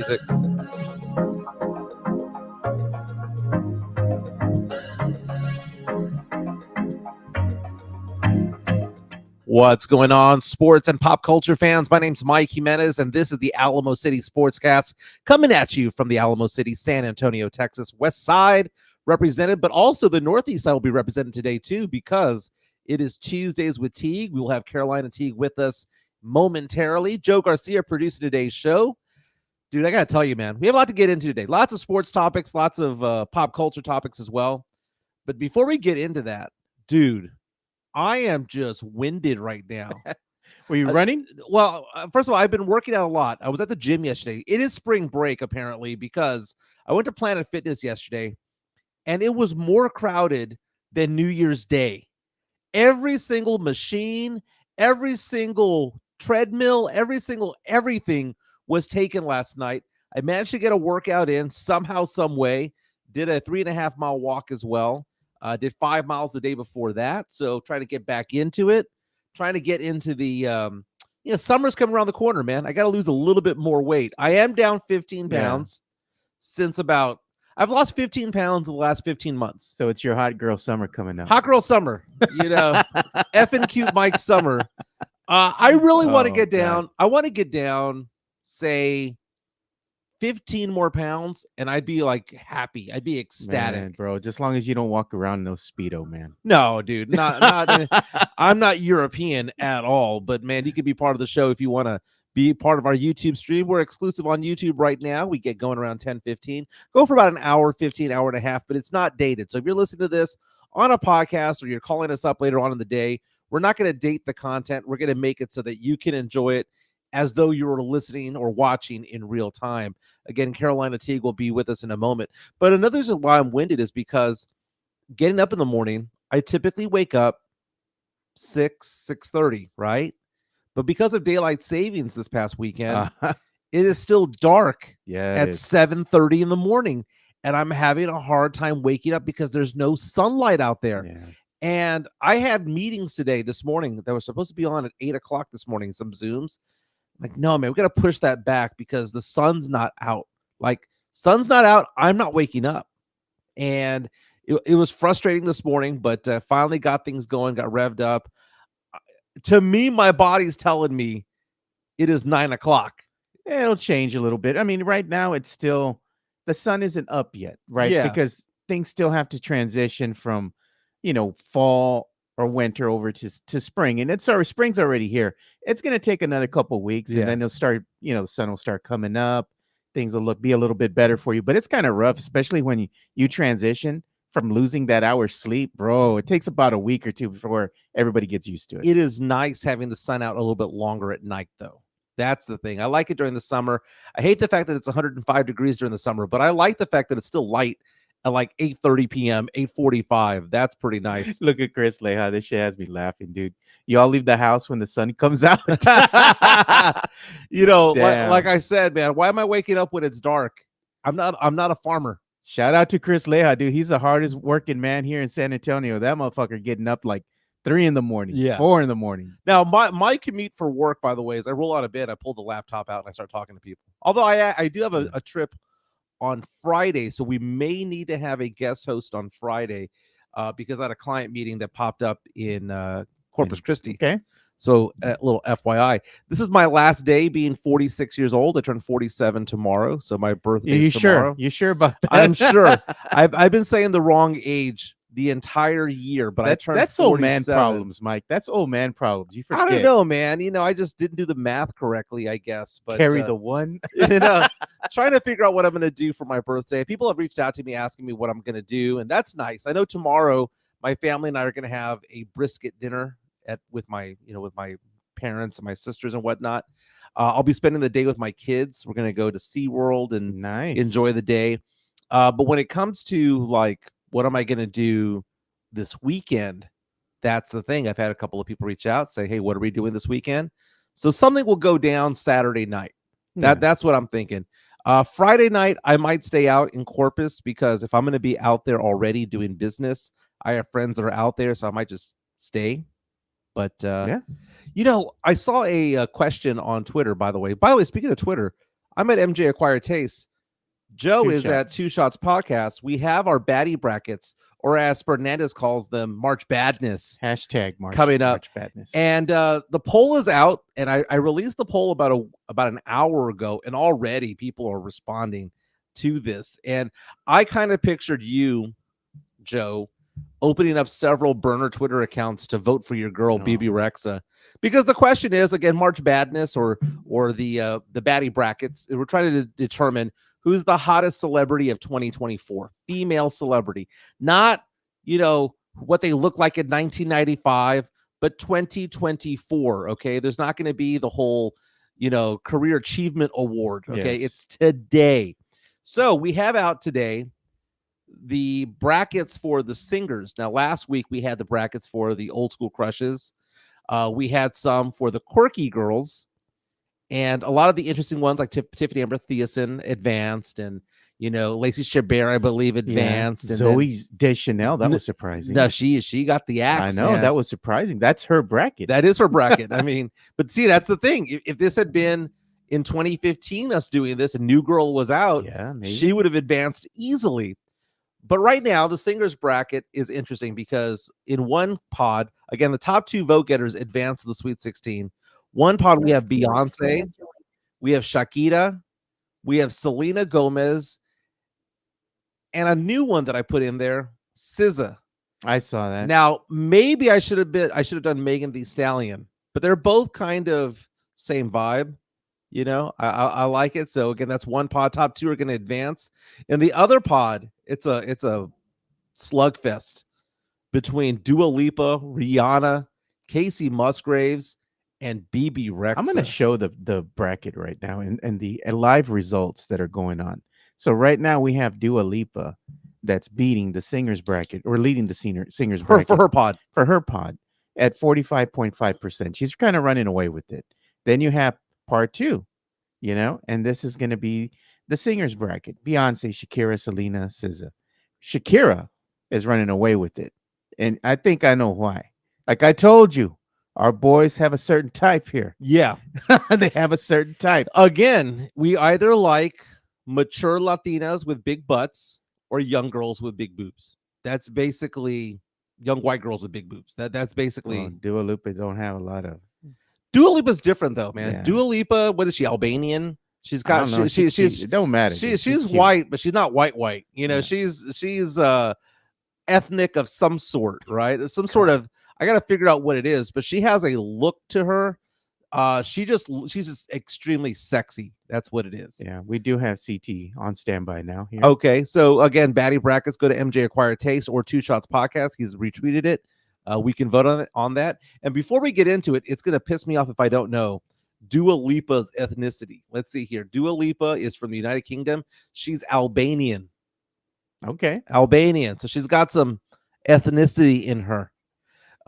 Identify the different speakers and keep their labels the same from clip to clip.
Speaker 1: Music. What's going on, sports and pop culture fans? My name's Mike Jimenez, and this is the Alamo City Sportscast coming at you from the Alamo City, San Antonio, Texas, West Side represented, but also the Northeast side will be represented today too, because it is Tuesdays with Teague. We will have Carolina Teague with us momentarily. Joe Garcia producing today's show. Dude, I got to tell you, man, we have a lot to get into today. Lots of sports topics, lots of pop culture topics as well. But before we get into that, dude, I am just winded right now.
Speaker 2: Were you running?
Speaker 1: Well, first of all, I've been working out a lot. I was at the gym yesterday. It is spring break, apparently, because I went to Planet Fitness yesterday, and it was more crowded than New Year's Day. Every single machine, every single treadmill, everything was taken last night. I managed to get a workout in somehow, some way. Did a 3.5 mile walk as well. Did 5 miles the day before that. So trying to get back into it, trying to get into the, summer's coming around the corner, man. I got to lose a little bit more weight. I am down 15 pounds since I've lost 15 pounds in the last 15 months.
Speaker 2: So it's your hot girl summer coming up.
Speaker 1: Hot girl summer, effing cute Mike summer. I really want to get down. God. I want to get down, say, 15 more pounds, and I'd be like happy. I'd be ecstatic,
Speaker 2: man, bro. Just as long as you don't walk around no Speedo, man.
Speaker 1: No, dude, not. I'm not European at all, but man, you could be part of the show if you want to be part of our YouTube stream. We're exclusive on YouTube right now. We get going around 10:15. Go for about an hour, 15, hour and a half, but it's not dated. So if you're listening to this on a podcast or you're calling us up later on in the day, we're not going to date the content. We're going to make it so that you can enjoy it as though you were listening or watching in real time. Again, Carolina Teague will be with us in a moment. But another reason why I'm winded is because getting up in the morning, I typically wake up 6:30, right? But because of daylight savings this past weekend, it is still dark at 7:30 in the morning. And I'm having a hard time waking up because there's no sunlight out there. Yeah. And I had meetings this morning that were supposed to be on at 8 o'clock this morning, some Zooms. Like, no, man, we got to push that back because the sun's not out. Like, sun's not out. I'm not waking up. And it was frustrating this morning, but finally got things going, got revved up. To me, my body's telling me it is 9 o'clock.
Speaker 2: It'll change a little bit. I mean, right now it's still, the sun isn't up yet, right?
Speaker 1: Yeah.
Speaker 2: Because things still have to transition from, fall or winter over to spring, and spring's already here. It's going to take another couple weeks, and then it'll start, the sun will start coming up. Things will be a little bit better for you, but it's kind of rough, especially when you transition from losing that hour's sleep, bro. It takes about a week or two before everybody gets used to it.
Speaker 1: It is nice having the sun out a little bit longer at night, though. That's the thing. I like it during the summer. I hate the fact that it's 105 degrees during the summer, but I like the fact that it's still light at like 8:30 p.m., 8:45. That's pretty nice.
Speaker 2: Look at Chris Leha. This shit has me laughing, dude. Y'all leave the house when the sun comes out.
Speaker 1: Like I said, man, why am I waking up when it's dark? I'm not a farmer.
Speaker 2: Shout out to Chris Leha, dude. He's the hardest working man here in San Antonio. That motherfucker getting up like 3 in the morning, 4 in the morning.
Speaker 1: Now, my commute for work, by the way, is I roll out of bed, I pull the laptop out, and I start talking to people. Although I do have a trip on Friday, so we may need to have a guest host on Friday because I had a client meeting that popped up in Corpus Christi.
Speaker 2: Okay.
Speaker 1: So a little FYI, this is my last day being 46 years old. I turn 47 tomorrow, so my birthday is tomorrow.
Speaker 2: You sure about that?
Speaker 1: I'm sure. I've been saying the wrong age the entire year, but I turned 47.
Speaker 2: That's old man problems, Mike. That's old man problems. You forget.
Speaker 1: I don't know, man. I just didn't do the math correctly, I guess. But
Speaker 2: carry the one.
Speaker 1: Trying to figure out what I'm going to do for my birthday. People have reached out to me asking me what I'm going to do, and that's nice. I know tomorrow my family and I are going to have a brisket dinner with my parents and my sisters and whatnot. I'll be spending the day with my kids. We're going to go to SeaWorld and enjoy the day. But when it comes to like, what am I going to do this weekend? That's the thing. I've had a couple of people reach out, say, hey, what are we doing this weekend? So something will go down Saturday night. That's what I'm thinking. Friday night, I might stay out in Corpus because if I'm going to be out there already doing business, I have friends that are out there, so I might just stay. But I saw a question on Twitter, by the way. Speaking of Twitter, I'm at MJ Acquired Taste. Joe
Speaker 2: Two
Speaker 1: is at
Speaker 2: Shots.
Speaker 1: Two Shots Podcast. We have our Baddie Brackets, or as Fernandez calls them, March Badness,
Speaker 2: Hashtag March,
Speaker 1: coming up.
Speaker 2: March Badness.
Speaker 1: And the poll is out, and I released the poll about an hour ago, and already people are responding to this. And I kind of pictured you, Joe, opening up several burner Twitter accounts to vote for your girl, BB Rexa, because the question is, again, March Badness or the Baddie Brackets. We're trying to determine who's the hottest celebrity of 2024, female celebrity, not, what they look like in 1995, but 2024. Okay. There's not going to be the whole, career achievement award. Okay.
Speaker 2: Yes.
Speaker 1: It's today. So we have out today the brackets for the singers. Now, last week we had the brackets for the old school crushes. We had some for the quirky girls, and a lot of the interesting ones like Tiffany Amber Thiessen advanced, and Lacey Chabert, I believe, advanced.
Speaker 2: Yeah.
Speaker 1: And
Speaker 2: Zoe Deschanel, that was surprising.
Speaker 1: No, she got the axe.
Speaker 2: I know,
Speaker 1: man.
Speaker 2: that was surprising. That's her bracket.
Speaker 1: That is her bracket. I mean, but see, that's the thing. If this had been in 2015, us doing this, a New Girl was out, she would have advanced easily. But right now, the singers bracket is interesting because in one pod, again, the top two vote getters advance to the Sweet 16. One pod, we have Beyonce, we have Shakira, we have Selena Gomez, and a new one that I put in there, SZA.
Speaker 2: I saw that.
Speaker 1: Now, maybe I should have done Megan Thee Stallion, but they're both kind of same vibe. I like it. So again, that's one pod. Top two are going to advance. In the other pod, it's a slugfest between Dua Lipa, Rihanna, Casey Musgraves, and BB Rexa.
Speaker 2: I'm going to show the bracket right now and the live results that are going on. So right now we have Dua Lipa that's beating the singers bracket, or leading the singers bracket
Speaker 1: for her pod
Speaker 2: at 45.5%. She's kind of running away with it. Then you have part two, and this is going to be the singers bracket: Beyonce, Shakira, Selena, SZA. Shakira is running away with it, and I think I know why. Like I told you, our boys have a certain type here.
Speaker 1: Yeah,
Speaker 2: they have a certain type.
Speaker 1: Again, we either like mature Latinas with big butts or young girls with big boobs. That's basically young white girls with big boobs. That's basically.
Speaker 2: Dua Lipa don't have a lot of.
Speaker 1: Dua Lipa's different though, man.
Speaker 2: Yeah.
Speaker 1: Dua Lipa, what is she? Albanian? She's got. She's.
Speaker 2: It don't matter.
Speaker 1: She's white, but she's not white. She's ethnic of some sort, right? Some sort of. I got to figure out what it is, but she has a look to her. She's just extremely sexy. That's what it is.
Speaker 2: Yeah, we do have CT on standby now here.
Speaker 1: Okay, so again, Baddie Brackets, go to MJ Acquired Taste or Two Shots Podcast. He's retweeted it. We can vote on that. And before we get into it, it's going to piss me off if I don't know Dua Lipa's ethnicity. Let's see here. Dua Lipa is from the United Kingdom. She's Albanian.
Speaker 2: Okay.
Speaker 1: Albanian. So she's got some ethnicity in her.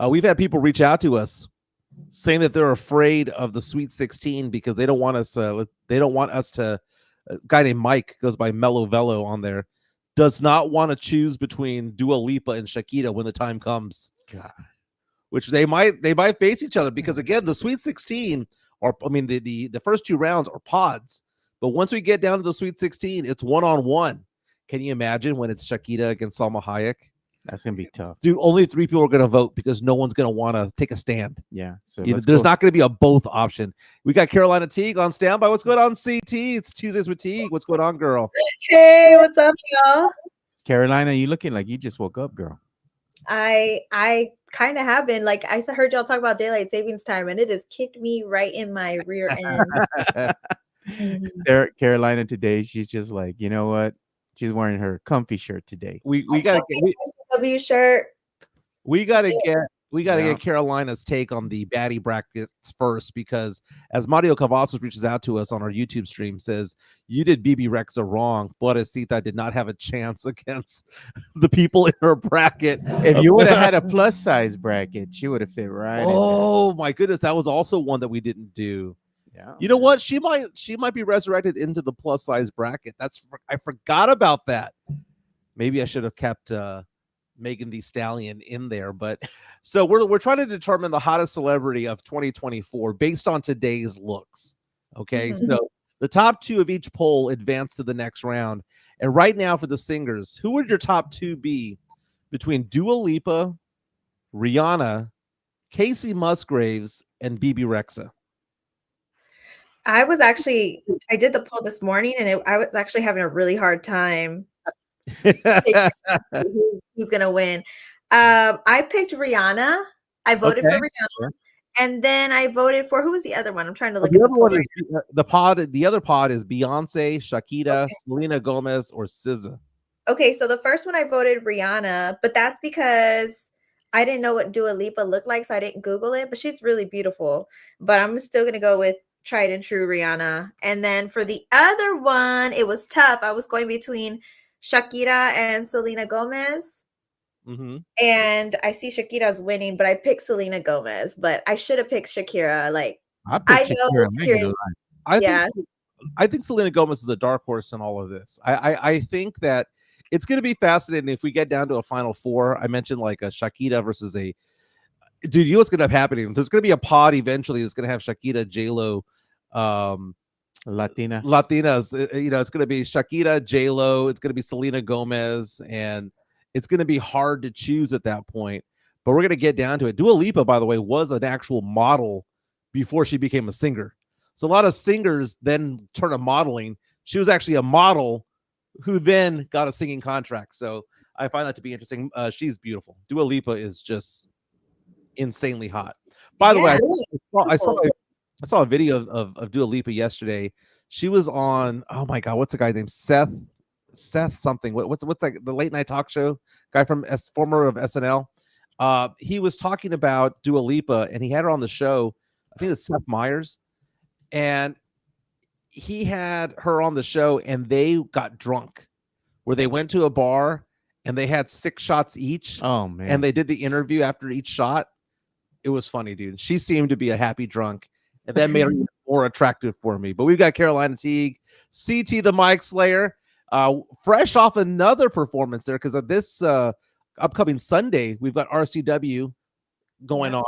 Speaker 1: We've had people reach out to us saying that they're afraid of the Sweet 16 because they don't want us to. A guy named Mike goes by Mellow Velo on there. Does not want to choose between Dua Lipa and Shakira when the time comes.
Speaker 2: God.
Speaker 1: Which they might face each other because again, the Sweet 16 the first two rounds are pods, but once we get down to the Sweet 16, it's 1-on-1. Can you imagine when it's Shakira against Salma Hayek?
Speaker 2: That's gonna be tough,
Speaker 1: dude. Only 3 people are gonna vote because no one's gonna want to take a stand.
Speaker 2: Yeah, so
Speaker 1: there's not gonna be a both option. We got Carolina Teague on standby. What's going on, CT? It's Tuesdays with Teague. What's going on, girl?
Speaker 3: Hey, what's up, y'all?
Speaker 2: Carolina, you looking like you just woke up, girl.
Speaker 3: I kind of have been. Like I heard y'all talk about daylight savings time, and it has kicked me right in my rear end.
Speaker 2: Carolina today, she's just like, you know what? She's wearing her comfy shirt today.
Speaker 1: We gotta get
Speaker 3: W shirt.
Speaker 1: We gotta get Carolina's take on the Baddie Brackets first, because as Mario Cavazos reaches out to us on our YouTube stream, says you did BB Rexa wrong. Pobrecita did not have a chance against the people in her bracket.
Speaker 2: If you would have had a plus size bracket, she would have fit right.
Speaker 1: Oh my goodness, that was also one that we didn't do.
Speaker 2: Yeah,
Speaker 1: you know what? She might be resurrected into the plus size bracket. I forgot about that. Maybe I should have kept Megan Thee Stallion in there. But so we're trying to determine the hottest celebrity of 2024 based on today's looks. Okay, so The top 2 of each poll advance to the next round. And right now for the singers, who would your top 2 be between Dua Lipa, Rihanna, Casey Musgraves, and BB Rexa?
Speaker 3: I did the poll this morning, and I was actually having a really hard time who's gonna win. I picked Rihanna. I voted for Rihanna, and then I voted for, who was the other one? I'm trying to look at the poll.
Speaker 1: The other pod is Beyonce, Shakira, Selena Gomez, or SZA.
Speaker 3: Okay, so the first one I voted Rihanna, but that's because I didn't know what Dua Lipa looked like, so I didn't Google it, but she's really beautiful. But I'm still gonna go with tried and true Rihanna. And then for the other one, it was tough. I was going between Shakira and Selena Gomez.
Speaker 1: Mm-hmm.
Speaker 3: And I see Shakira's winning, but I picked Selena Gomez. But I should have picked Shakira. Like,
Speaker 2: I know Shakira.
Speaker 1: I think Selena Gomez is a dark horse in all of this. I think that it's going to be fascinating if we get down to a Final Four. I mentioned like a Shakira versus a dude. You know what's going to be happening? There's going to be a pod eventually that's going to have Shakira, J-Lo, Latinas. You know, it's going to be Shakira, J-Lo. It's going to be Selena Gomez, and it's going to be hard to choose at that point. But we're going to get down to it. Dua Lipa, by the way, was an actual model before she became a singer. So a lot of singers then turn to modeling. She was actually a model who then got a singing contract. So I find that to be interesting. She's beautiful. Dua Lipa is just insanely hot. By the way, I saw a video of Dua Lipa yesterday. She was on, oh my God, what's the guy named Seth something? What's like the late night talk show guy from former of SNL? He was talking about Dua Lipa, and he had her on the show. I think it's Seth Meyers, and he had her on the show, and they got drunk, where they went to a bar and they had 6 shots each.
Speaker 2: Oh man!
Speaker 1: And they did the interview after each shot. It was funny, dude. She seemed to be a happy drunk, and that made her even more attractive for me. But we've got Carolina Teague, CT the Mic Slayer, fresh off another performance there because of this upcoming Sunday. We've got RCW going on.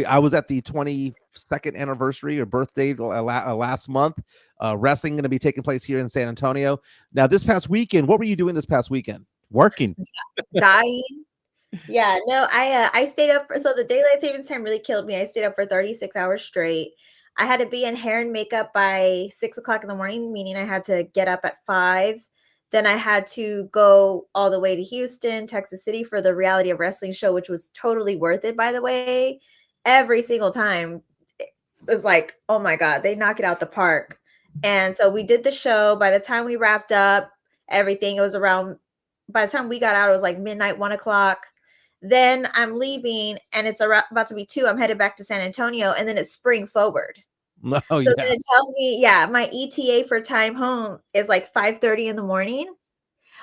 Speaker 1: I was at the 22nd anniversary or birthday last month. Wrestling going to be taking place here in San Antonio. Now, this past weekend, what were you doing this past weekend?
Speaker 2: Working.
Speaker 3: Dying. Yeah, no, I stayed up so the daylight savings time really killed me. I stayed up for 36 hours straight. I had to be in hair and makeup by 6 o'clock in the morning, meaning I had to get up at 5. Then I had to go all the way to Houston, Texas City for the Reality of Wrestling show, which was totally worth it, by the way. Every single time it was like, oh my God, they knock it out the park. And so we did the show. By the time we wrapped up everything, it was by the time we got out, it was like midnight, 1 o'clock. Then I'm leaving and it's about to be 2. I'm headed back to San Antonio, and then it's spring forward. Then it tells me, my ETA for time home is like 5:30 in the morning.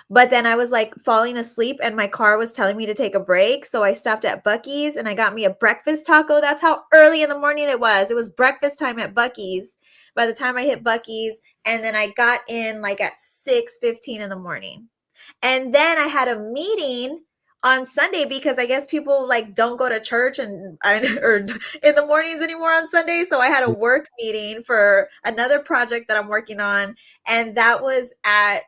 Speaker 3: But then I was like falling asleep and my car was telling me to take a break. So I stopped at Buc-ee's and I got me a breakfast taco. That's how early in the morning it was. It was breakfast time at Buc-ee's by the time I hit Buc-ee's. And then I got in like at 6:15 in the morning. And then I had a meeting on Sunday because I guess people like don't go to church or in the mornings anymore on Sunday. So I had a work meeting for another project that I'm working on. And that was at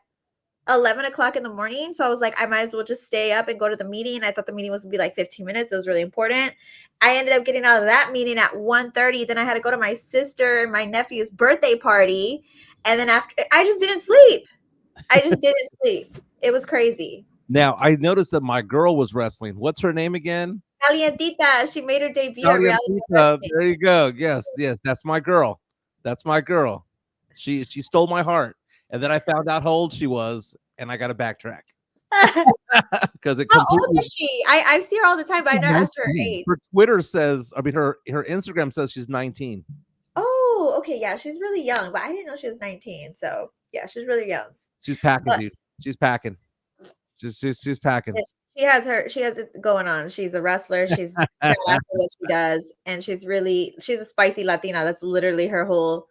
Speaker 3: 11 o'clock in the morning. So I was like, I might as well just stay up and go to the meeting. I thought the meeting was going to be like 15 minutes. It was really important. I ended up getting out of that meeting at 1:30. Then I had to go to my sister and my nephew's birthday party. And then after, I just didn't sleep. It was crazy.
Speaker 1: Now, I noticed that my girl was wrestling. What's her name again?
Speaker 3: Calientita. She made her debut at Reality Wrestling.
Speaker 1: There you go. Yes. That's my girl. She stole my heart. And then I found out how old she was, and I got to backtrack. Because
Speaker 3: how old is she? I see her all the time, but I never asked her age.
Speaker 1: Her Twitter says, her Instagram says she's 19.
Speaker 3: Oh, okay. Yeah, she's really young, but I didn't know she was 19. So yeah, she's really young.
Speaker 1: She's packing, dude. She's packing. She's packing.
Speaker 3: She has it going on. She's a wrestler. She's what she does, and she's a spicy Latina. That's literally her whole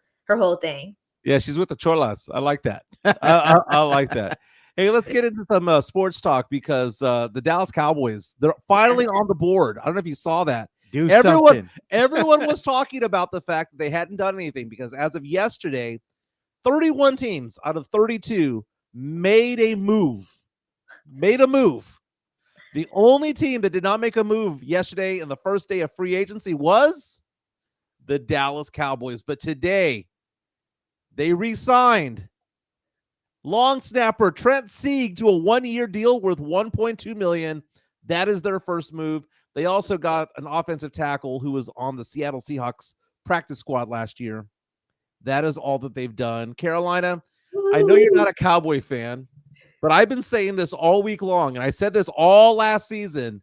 Speaker 3: thing.
Speaker 1: Yeah, she's with the Cholas. I like that. I like that. Hey, let's get into some sports talk because the Dallas Cowboys, they're finally on the board. I don't know if you saw that. Everyone was talking about the fact that they hadn't done anything because as of yesterday, 31 teams out of 32 made a move. The only team that did not make a move yesterday in the first day of free agency was the Dallas Cowboys. But today, they re-signed long snapper Trent Sieg to a 1-year deal worth $1.2 million. That is their first move. They also got an offensive tackle who was on the Seattle Seahawks practice squad last year. That is all that they've done. Carolina, I know you're not a Cowboy fan, but I've been saying this all week long, and I said this all last season.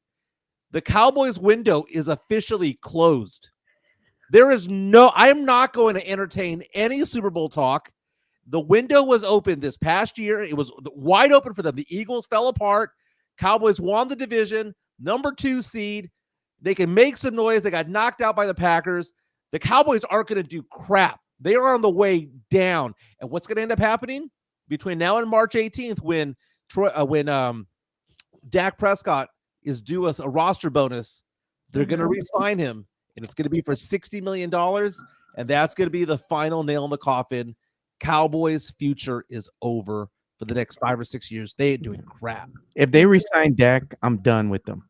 Speaker 1: The Cowboys window is officially closed. I am not going to entertain any Super Bowl talk. The window was open this past year. It was wide open for them. The Eagles fell apart. Cowboys won the division, number 2 seed. They can make some noise. They got knocked out by the Packers. The Cowboys aren't going to do crap. They are on the way down. And what's going to end up happening between now and March 18th when Dak Prescott is due us a roster bonus, they're going to re-sign him, and it's going to be for $60 million, and that's going to be the final nail in the coffin. Cowboys' future is over for the next 5 or 6 years. They ain't doing crap.
Speaker 2: If they re-sign Dak, I'm done with them.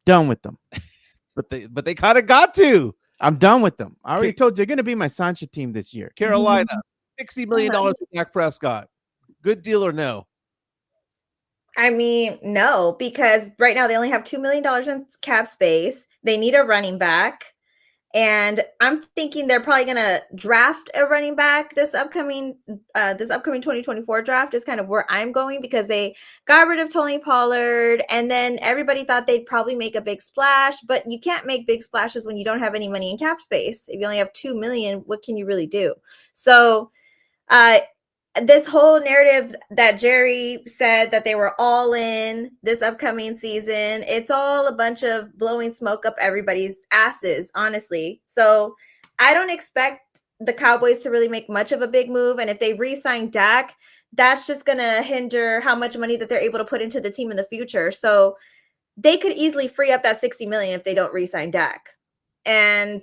Speaker 1: But they kind of got to.
Speaker 2: I'm done with them. I already told you they're going to be my Sancha team this year.
Speaker 1: Carolina, $60 million for Dak Prescott. Good deal or no?
Speaker 3: I mean, no, because right now they only have $2 million in cap space. They need a running back. And I'm thinking they're probably going to draft a running back this upcoming 2024 draft is kind of where I'm going, because they got rid of Tony Pollard, and then everybody thought they'd probably make a big splash, but you can't make big splashes when you don't have any money in cap space. If you only have $2 million, what can you really do? So this whole narrative that Jerry said that they were all in this upcoming season, it's all a bunch of blowing smoke up everybody's asses, honestly. So I don't expect the Cowboys to really make much of a big move. And if they re-sign Dak, that's just going to hinder how much money that they're able to put into the team in the future. So they could easily free up that $60 million if they don't re-sign Dak. And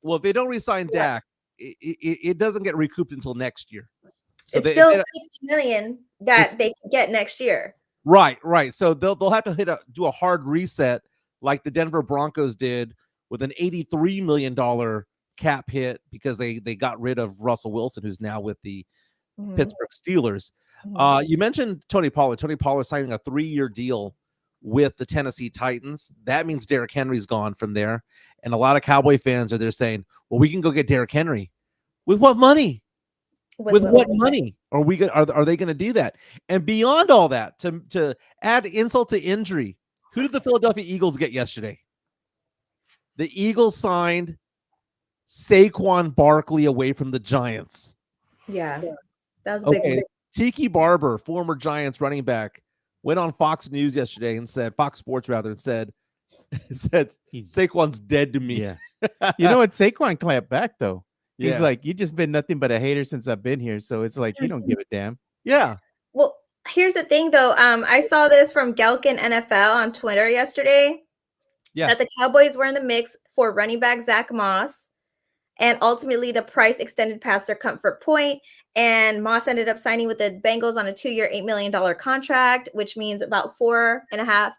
Speaker 1: well, if they don't re-sign Dak, it doesn't get recouped until next year. So
Speaker 3: it's still $60 million that they can get next year.
Speaker 1: Right. So they'll have to do a hard reset like the Denver Broncos did with an $83 million cap hit because they got rid of Russell Wilson, who's now with the Pittsburgh Steelers. You mentioned Tony Pollard. Tony Pollard signing a 3-year deal with the Tennessee Titans. That means Derrick Henry's gone from there. And a lot of Cowboy fans are there saying, well, we can go get Derrick Henry. With what money? With what money are they going to do that? And beyond all that, to add insult to injury, who did the Philadelphia Eagles get yesterday? The Eagles signed Saquon Barkley away from the Giants.
Speaker 3: Yeah, that was a big one.
Speaker 1: Tiki Barber, former Giants running back, went on Fox News yesterday and said, Fox Sports rather, and said Saquon's dead to me.
Speaker 2: Yeah. You know what? Saquon clapped back though. He's like, you just been nothing but a hater since I've been here. So it's like, you don't give a damn.
Speaker 1: Yeah.
Speaker 3: Well, here's the thing though. I saw this from Gelkin NFL on Twitter yesterday. Yeah. That the Cowboys were in the mix for running back Zach Moss. And ultimately the price extended past their comfort point. And Moss ended up signing with the Bengals on a 2-year, $8 million contract, which means about $4.5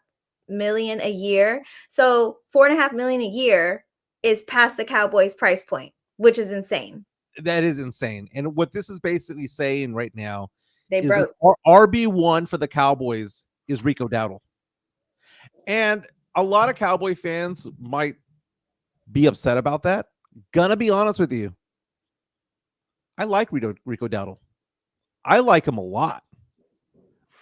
Speaker 3: million a year. So $4.5 million a year is past the Cowboys price point, which is insane.
Speaker 1: That is insane. And what this is basically saying right now
Speaker 3: is
Speaker 1: RB1 for the Cowboys is Rico Dowdle. And a lot of Cowboy fans might be upset about that. Gonna be honest with you. I like Rico Dowdle. I like him a lot.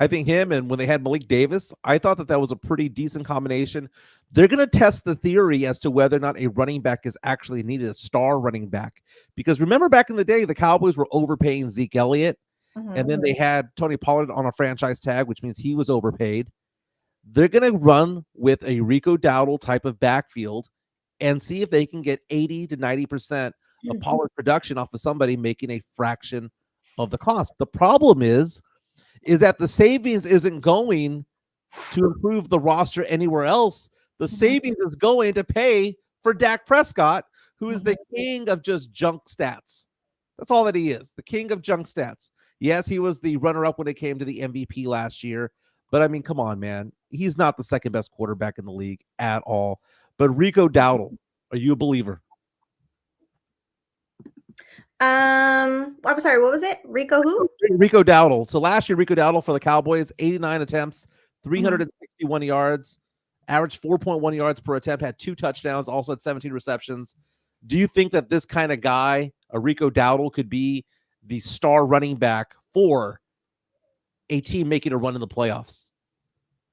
Speaker 1: I think him, and when they had Malik Davis, I thought that was a pretty decent combination. They're going to test the theory as to whether or not a running back is actually needed, a star running back. Because remember back in the day, the Cowboys were overpaying Zeke Elliott, and then they had Tony Pollard on a franchise tag, which means he was overpaid. They're going to run with a Rico Dowdle type of backfield and see if they can get 80 to 90% of Pollard production off of somebody making a fraction of the cost. The problem is that the savings isn't going to improve the roster anywhere else. The savings is going to pay for Dak Prescott, who is the king of just junk stats. That's all that he is. The king of junk stats. Yes, he was the runner-up when it came to the MVP last year. But, I mean, come on, man. He's not the second best quarterback in the league at all. But Rico Dowdle, are you a believer?
Speaker 3: I'm sorry, what was it? Rico who?
Speaker 1: Rico Dowdle. So last year, Rico Dowdle for the Cowboys, 89 attempts, 361 yards, averaged 4.1 yards per attempt, had 2 touchdowns, also had 17 receptions. Do you think that this kind of guy, a Rico Dowdle, could be the star running back for a team making a run in the playoffs?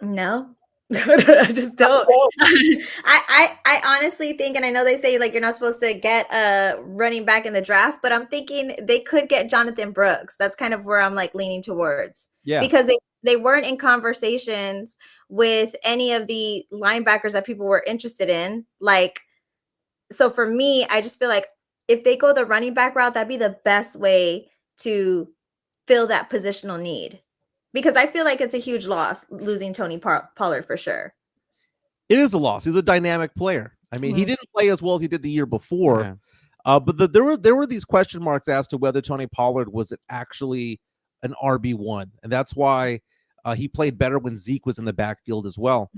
Speaker 3: No. I just don't. I honestly think, and I know they say like you're not supposed to get a running back in the draft, but I'm thinking they could get Jonathan Brooks. That's kind of where I'm like leaning towards.
Speaker 1: Yeah.
Speaker 3: Because they weren't in conversations with any of the linebackers that people were interested in. Like, so for me, I just feel like if they go the running back route, that'd be the best way to fill that positional need. Because I feel like it's a huge loss losing Tony Pollard for sure.
Speaker 1: It is a loss. He's a dynamic player. I mean, he didn't play as well as he did the year before. Yeah. But there were these question marks as to whether Tony Pollard was actually an RB1. And that's why he played better when Zeke was in the backfield as well.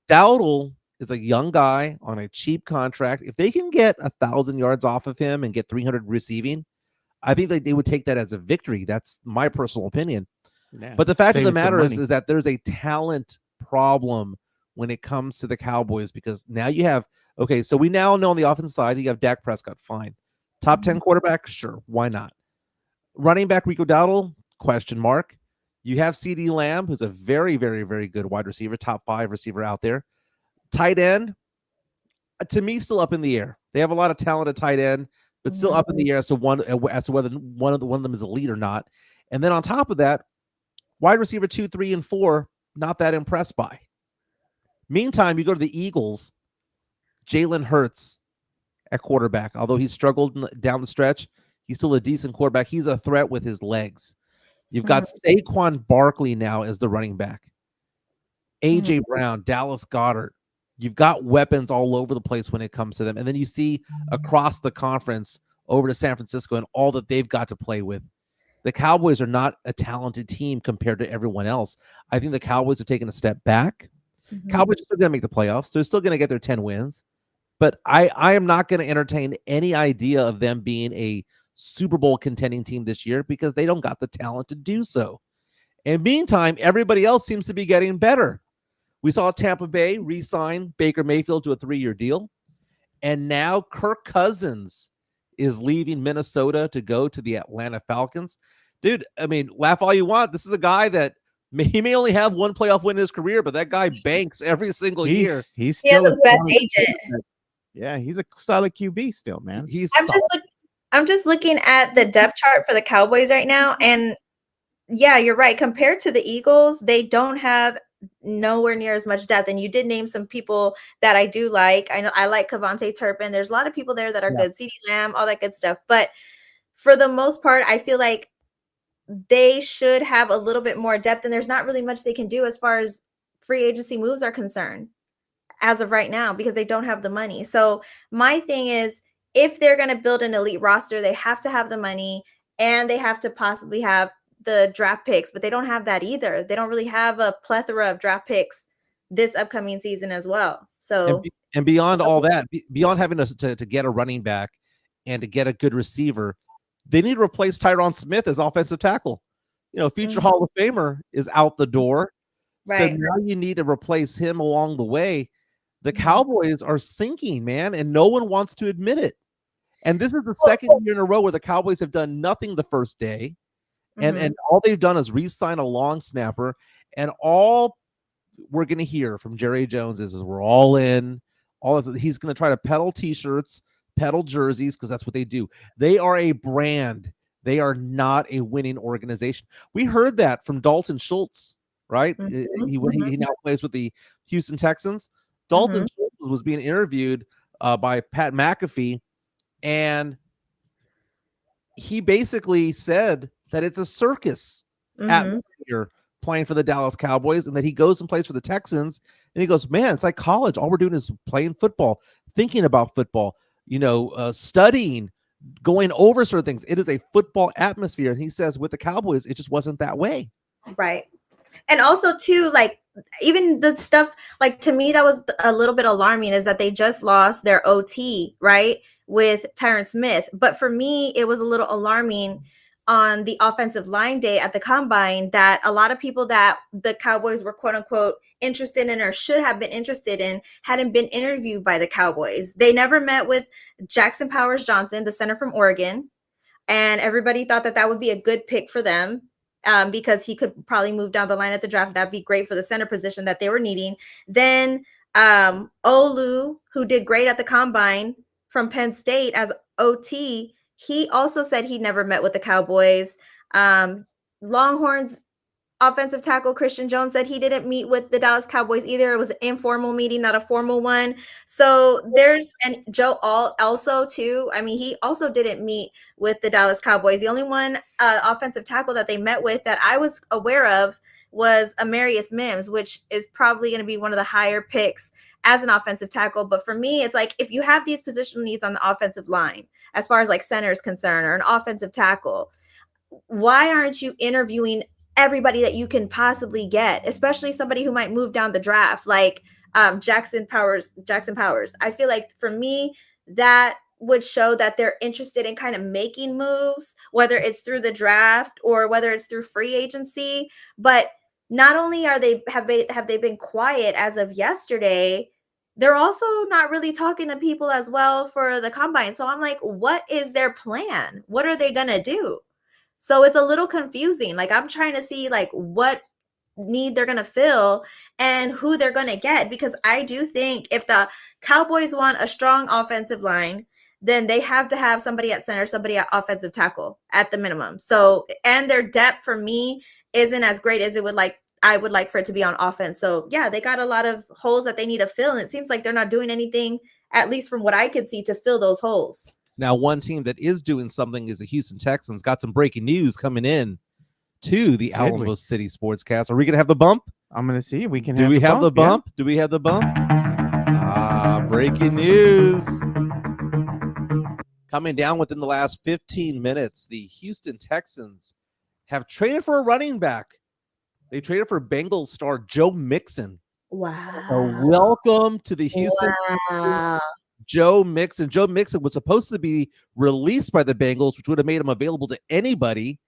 Speaker 1: Dowdle is a young guy on a cheap contract. If they can get 1,000 yards off of him and get 300 receiving, I think they would take that as a victory. That's my personal opinion. Yeah, but the fact of the matter is that there's a talent problem when it comes to the Cowboys, because now you have, okay, so we now know on the offensive side, you have Dak Prescott, fine. Top 10 quarterback, sure, why not? Running back Rico Dowdle, question mark. You have CeeDee Lamb, who's a very, very, very good wide receiver, top 5 receiver out there. Tight end, to me, still up in the air. They have a lot of talent at tight end, but still up in the air as to whether one of them is elite or not. And then on top of that, wide receiver 2, 3, and 4, not that impressed by. Meantime, you go to the Eagles, Jalen Hurts at quarterback. Although he struggled down the stretch, he's still a decent quarterback. He's a threat with his legs. You've got Saquon Barkley now as the running back. A.J. Brown, Dallas Goedert. You've got weapons all over the place when it comes to them. And then you see across the conference over to San Francisco and all that they've got to play with. The Cowboys are not a talented team compared to everyone else. I think the Cowboys have taken a step back. Cowboys are still going to make the playoffs. They're still going to get their 10 wins. But I am not going to entertain any idea of them being a Super Bowl contending team this year because they don't got the talent to do so. And meantime, everybody else seems to be getting better. We saw Tampa Bay re-sign Baker Mayfield to a 3-year deal. And now Kirk Cousins is leaving Minnesota to go to the Atlanta Falcons. Dude, I mean, laugh all you want. This is a guy that he may only have one playoff win in his career, but that guy banks every single year.
Speaker 2: He's still
Speaker 3: the best agent.
Speaker 2: Yeah, he's a solid QB still, man.
Speaker 3: I'm just looking at the depth chart for the Cowboys right now, and yeah, you're right. Compared to the Eagles, they don't have nowhere near as much depth. And you did name some people that I do like. I know I like Kevontae Turpin. There's a lot of people there that are good. CeeDee Lamb, all that good stuff. But for the most part, I feel like they should have a little bit more depth, and there's not really much they can do as far as free agency moves are concerned as of right now because they don't have the money. So my thing is, if they're going to build an elite roster, they have to have the money and they have to possibly have the draft picks, but they don't have that either. They don't really have a plethora of draft picks this upcoming season as well. So
Speaker 1: and beyond all that, beyond having to get a running back and to get a good receiver, they need to replace Tyron Smith as offensive tackle. You know, future Hall of Famer is out the door. Right. So now you need to replace him along the way. The Cowboys are sinking, man, and no one wants to admit it. And this is the second year in a row where the Cowboys have done nothing the first day. And all they've done is re-sign a long snapper. And all we're going to hear from Jerry Jones is we're all in. All this, he's going to try to peddle T-shirts, peddle jerseys, because that's what they do. They are a brand. They are not a winning organization. We heard that from Dalton Schultz, right? He now plays with the Houston Texans. Dalton Schultz was being interviewed by Pat McAfee, and he basically said that it's a circus atmosphere playing for the Dallas Cowboys, and that he goes and plays for the Texans, and he goes, man, it's like college. All we're doing is playing football, thinking about football, studying, going over certain things. It is a football atmosphere. And he says with the Cowboys, it just wasn't that way.
Speaker 3: Right. And also too, like even the stuff, like to me, that was a little bit alarming is that they just lost their OT, right, with Tyron Smith. But for me, it was a little alarming on the offensive line day at the combine that a lot of people that the Cowboys were quote unquote interested in or should have been interested in hadn't been interviewed by the Cowboys. They never met with Jackson Powers Johnson, the center from Oregon. And everybody thought that that would be a good pick for them. Because he could probably move down the line at the draft. That'd be great for the center position that they were needing. Then Olu, who did great at the combine from Penn State as OT, he also said he never met with the Cowboys. Longhorns offensive tackle Christian Jones said he didn't meet with the Dallas Cowboys either. It was an informal meeting, not a formal one. So there's, and Joe Alt also too. I mean, he also didn't meet with the Dallas Cowboys. The only one offensive tackle that they met with that I was aware of was Amarius Mims, which is probably going to be one of the higher picks as an offensive tackle. But for me, it's like, if you have these positional needs on the offensive line, as far as like center is concerned or an offensive tackle, why aren't you interviewing everybody that you can possibly get, especially somebody who might move down the draft, like Jackson Powers. I feel like for me, that would show that they're interested in kind of making moves, whether it's through the draft or whether it's through free agency. But not only have they been quiet as of yesterday, they're also not really talking to people as well for the combine. So I'm like, what is their plan? What are they gonna do? So it's a little confusing. Like I'm trying to see like what need they're going to fill and who they're going to get, because I do think if the Cowboys want a strong offensive line, then they have to have somebody at center, somebody at offensive tackle at the minimum. So, and their depth for me isn't as great as I would like for it to be on offense. So yeah, they got a lot of holes that they need to fill. And it seems like they're not doing anything, at least from what I could see, to fill those holes.
Speaker 1: Now, one team that is doing something is the Houston Texans. Got some breaking news coming in to the Alamo City Sportscast. Are we going to have the bump?
Speaker 2: I'm going to see if we can.
Speaker 1: Do we have the bump? Yeah. Do we have the bump? Breaking news. Coming down within the last 15 minutes, the Houston Texans have traded for a running back. They traded for Bengals star Joe Mixon.
Speaker 3: Wow.
Speaker 1: So welcome to the Houston.
Speaker 3: Wow.
Speaker 1: Joe Mixon. Joe Mixon was supposed to be released by the Bengals, which would have made him available to anybody.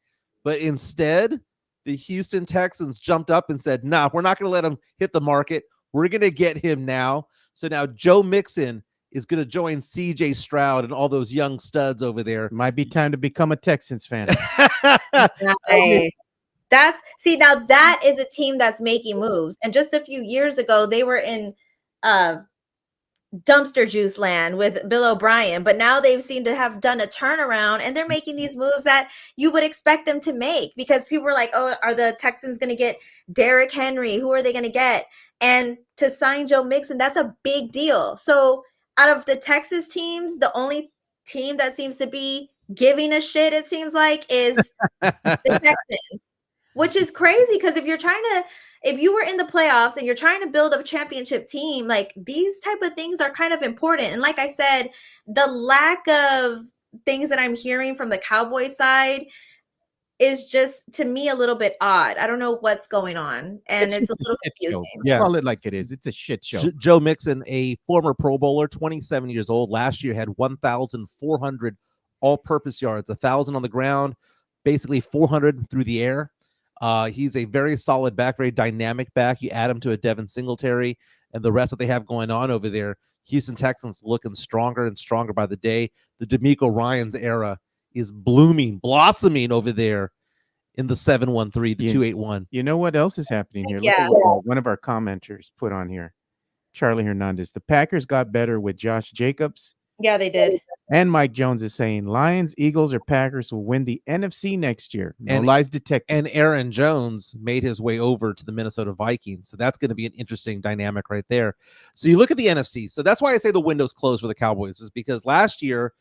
Speaker 1: But instead, the Houston Texans jumped up and said, nah, we're not going to let him hit the market. We're going to get him now. So now Joe Mixon is going to join CJ Stroud and all those young studs over there.
Speaker 2: Might be time to become a Texans fan.
Speaker 3: Nice. Now that is a team that's making moves. And just a few years ago, they were in dumpster juice land with Bill O'Brien, but now they've seemed to have done a turnaround and they're making these moves that you would expect them to make, because people were like, oh, are the Texans going to get Derrick Henry? Who are they going to get? And to sign Joe Mixon, that's a big deal. So out of the Texas teams, the only team that seems to be giving a shit, it seems like, is the Texans, which is crazy, because if you were in the playoffs and you're trying to build a championship team, like these type of things are kind of important. And like I said, the lack of things that I'm hearing from the Cowboys side is just, to me, a little bit odd. I don't know what's going on. And it's a little confusing.
Speaker 2: Yeah. Call it like it is. It's a shit show.
Speaker 1: Joe Mixon, a former Pro Bowler, 27 years old. Last year had 1,400 all-purpose yards, 1,000 on the ground, basically 400 through the air. He's a very solid back, very dynamic back. You add him to a Devin Singletary and the rest that they have going on over there. Houston Texans looking stronger and stronger by the day. The DeMeco Ryans era is blossoming over there in the 713, the 281.
Speaker 2: You know what else is happening here?
Speaker 3: Yeah.
Speaker 2: Look at what one of our commenters put on here. Charlie Hernandez. The Packers got better with Josh Jacobs.
Speaker 3: Yeah, they did.
Speaker 2: And Mike Jones is saying Lions, Eagles, or Packers will win the NFC next year. No lies detected.
Speaker 1: And Aaron Jones made his way over to the Minnesota Vikings. So that's going to be an interesting dynamic right there. So you look at the NFC. So that's why I say the window's closed for the Cowboys, is because last year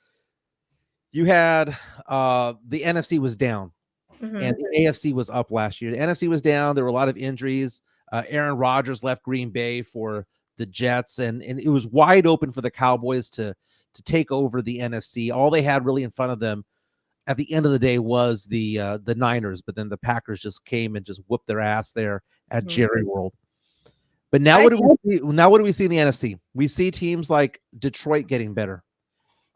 Speaker 1: you had the NFC was down and the AFC was up last year. The NFC was down. There were a lot of injuries. Aaron Rodgers left Green Bay for the Jets, and it was wide open for the Cowboys to take over the NFC. All they had really in front of them at the end of the day was the Niners, but then the Packers just came and just whooped their ass there at Jerry World. But now what do we see? Now what do we see in the NFC? We see teams like Detroit getting better.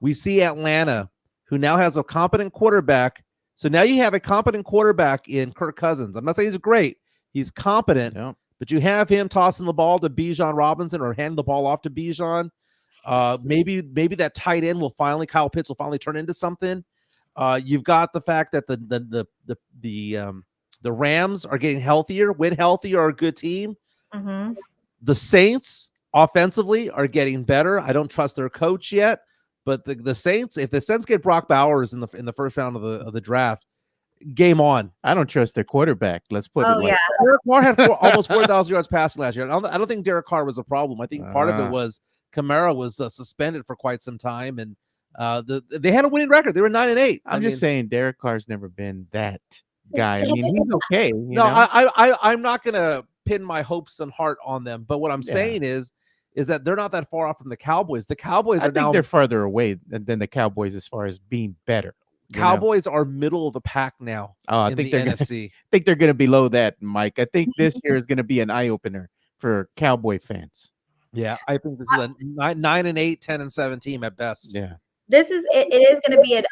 Speaker 1: We see Atlanta, who now has a competent quarterback. So now you have a competent quarterback in Kirk Cousins. I'm not saying he's great. He's competent, but you have him tossing the ball to Bijan Robinson or handing the ball off to Bijan. Maybe that tight end Kyle Pitts will finally turn into something. You've got the fact that the Rams are getting healthier. When healthy, are a good team.
Speaker 3: Mm-hmm.
Speaker 1: The Saints offensively are getting better. I don't trust their coach yet, but the Saints, if the Saints get Brock Bowers in the first round of the draft, game on.
Speaker 2: I don't trust their quarterback. Let's put it like that.
Speaker 1: Derek Carr had almost 4,000 yards passing last year. I don't think Derek Carr was a problem. I think part of it was Kamara was suspended for quite some time, and they had a winning record. They were 9-8.
Speaker 2: I'm just saying Derek Carr's never been that guy. I mean, he's okay.
Speaker 1: I'm not gonna pin my hopes and heart on them, but what I'm saying is that they're not that far off from the Cowboys. The Cowboys
Speaker 2: they're farther away than the Cowboys as far as being better.
Speaker 1: Cowboys are middle of the pack now.
Speaker 2: I think they're
Speaker 1: NFC.
Speaker 2: I think they're going to be below that, Mike. I think this year is going to be an eye opener for Cowboy fans.
Speaker 1: Yeah, I think this is a 9-8, 10-7 team at best.
Speaker 2: Yeah,
Speaker 3: this is it is going to be an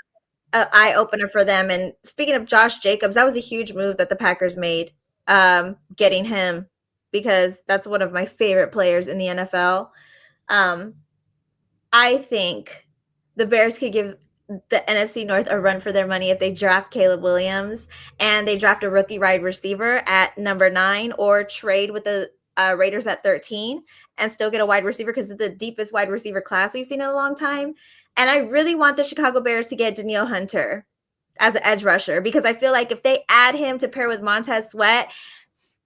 Speaker 3: eye opener for them. And speaking of Josh Jacobs, that was a huge move that the Packers made, getting him, because that's one of my favorite players in the NFL. I think the Bears could give the NFC North a run for their money if they draft Caleb Williams and they draft a rookie wide receiver at number 9, or trade with the Raiders at 13 and still get a wide receiver, because it's the deepest wide receiver class we've seen in a long time. And I really want the Chicago Bears to get Danielle Hunter as an edge rusher, because I feel like if they add him to pair with Montez Sweat,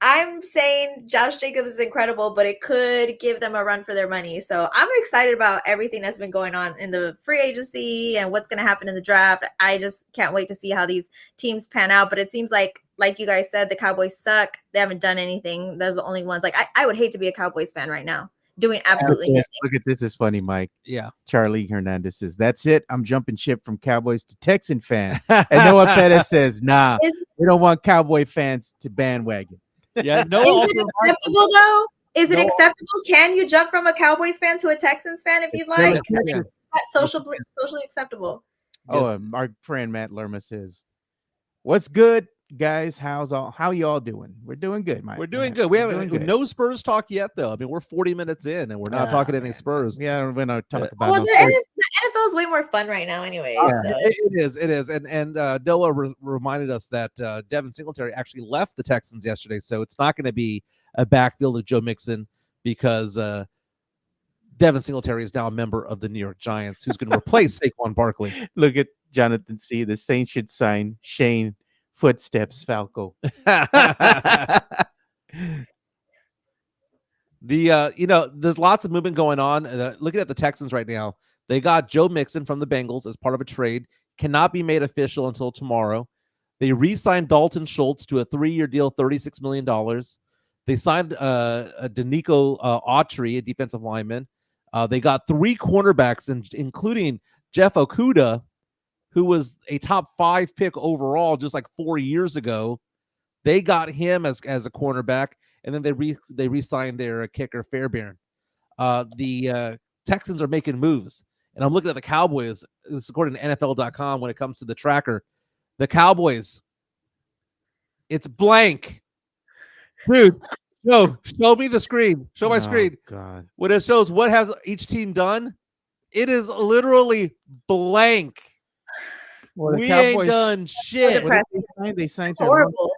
Speaker 3: I'm saying Josh Jacobs is incredible, but it could give them a run for their money. So I'm excited about everything that's been going on in the free agency and what's going to happen in the draft. I just can't wait to see how these teams pan out. But it seems like you guys said, the Cowboys suck. They haven't done anything. Those are the only ones. Like, I would hate to be a Cowboys fan right now, doing absolutely nothing.
Speaker 2: Look at this. Is funny, Mike.
Speaker 1: Yeah.
Speaker 2: Charlie Hernandez says, that's it. I'm jumping ship from Cowboys to Texan fan. And Noah Pettis says, nah, we don't want Cowboy fans to bandwagon.
Speaker 1: Yeah, no.
Speaker 3: Is it acceptable though? Is it acceptable? Can you jump from a Cowboys fan to a Texans fan if you'd like? Socially acceptable.
Speaker 2: Our friend Matt Lerma says, "What's good, guys? How y'all doing? We're doing good, Mike.
Speaker 1: We're doing good. We haven't no Spurs talk yet, though. I mean, we're 40 minutes in, and we're not talking any Spurs.
Speaker 2: Yeah, we're not talking about.
Speaker 3: Well, the NFL is way more fun right now, anyway.
Speaker 1: Yeah. So. It is, and Noah reminded us that Devin Singletary actually left the Texans yesterday, so it's not going to be a backfield of Joe Mixon, because Devin Singletary is now a member of the New York Giants, who's going to replace Saquon Barkley.
Speaker 2: Look at Jonathan C. The Saints should sign Shane Footsteps Falco.
Speaker 1: There's lots of movement going on. Looking at the Texans right now, they got Joe Mixon from the Bengals as part of a trade. Cannot be made official until tomorrow. They re-signed Dalton Schultz to a 3-year deal, $36 million. They signed Danico Autry, a defensive lineman. They got 3 cornerbacks, including Jeff Okudah, who was a top 5 pick overall just like 4 years ago. They got him as a cornerback, and then they re-signed their kicker Fairbairn. The Texans are making moves, and I'm looking at the Cowboys. This is according to NFL.com when it comes to the tracker. The Cowboys, it's blank. Dude, show me the screen. Show my screen.
Speaker 2: God.
Speaker 1: When it shows what has each team done, it is literally blank.
Speaker 2: Well,
Speaker 1: we ain't done shit.
Speaker 2: They signed
Speaker 3: horrible.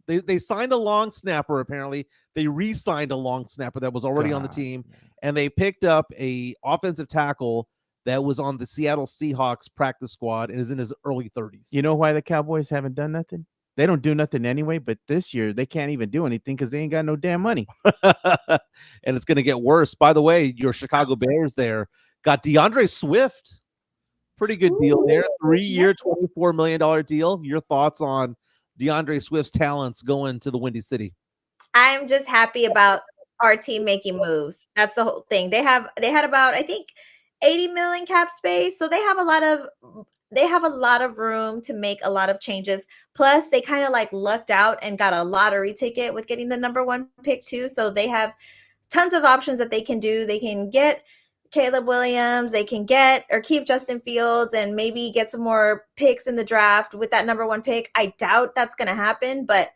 Speaker 1: They signed a long snapper, apparently. They re-signed a long snapper that was already on the team, and they picked up a offensive tackle that was on the Seattle Seahawks practice squad and is in his early 30s.
Speaker 2: You know why the Cowboys haven't done nothing? They don't do nothing anyway, but this year they can't even do anything because they ain't got no damn money.
Speaker 1: And it's going to get worse. By the way, your Chicago Bears there got DeAndre Swift. Pretty good deal there. 3-year, $24 million deal. Your thoughts on DeAndre Swift's talents going to the Windy City?
Speaker 3: I'm just happy about our team making moves. That's the whole thing. They had about, I think, $80 million cap space. So they have a lot of room to make a lot of changes. Plus, they kind of like lucked out and got a lottery ticket with getting the number 1 pick too. So they have tons of options that they can do. They can get Caleb Williams, they can get or keep Justin Fields and maybe get some more picks in the draft with that number 1 pick. I doubt that's going to happen, but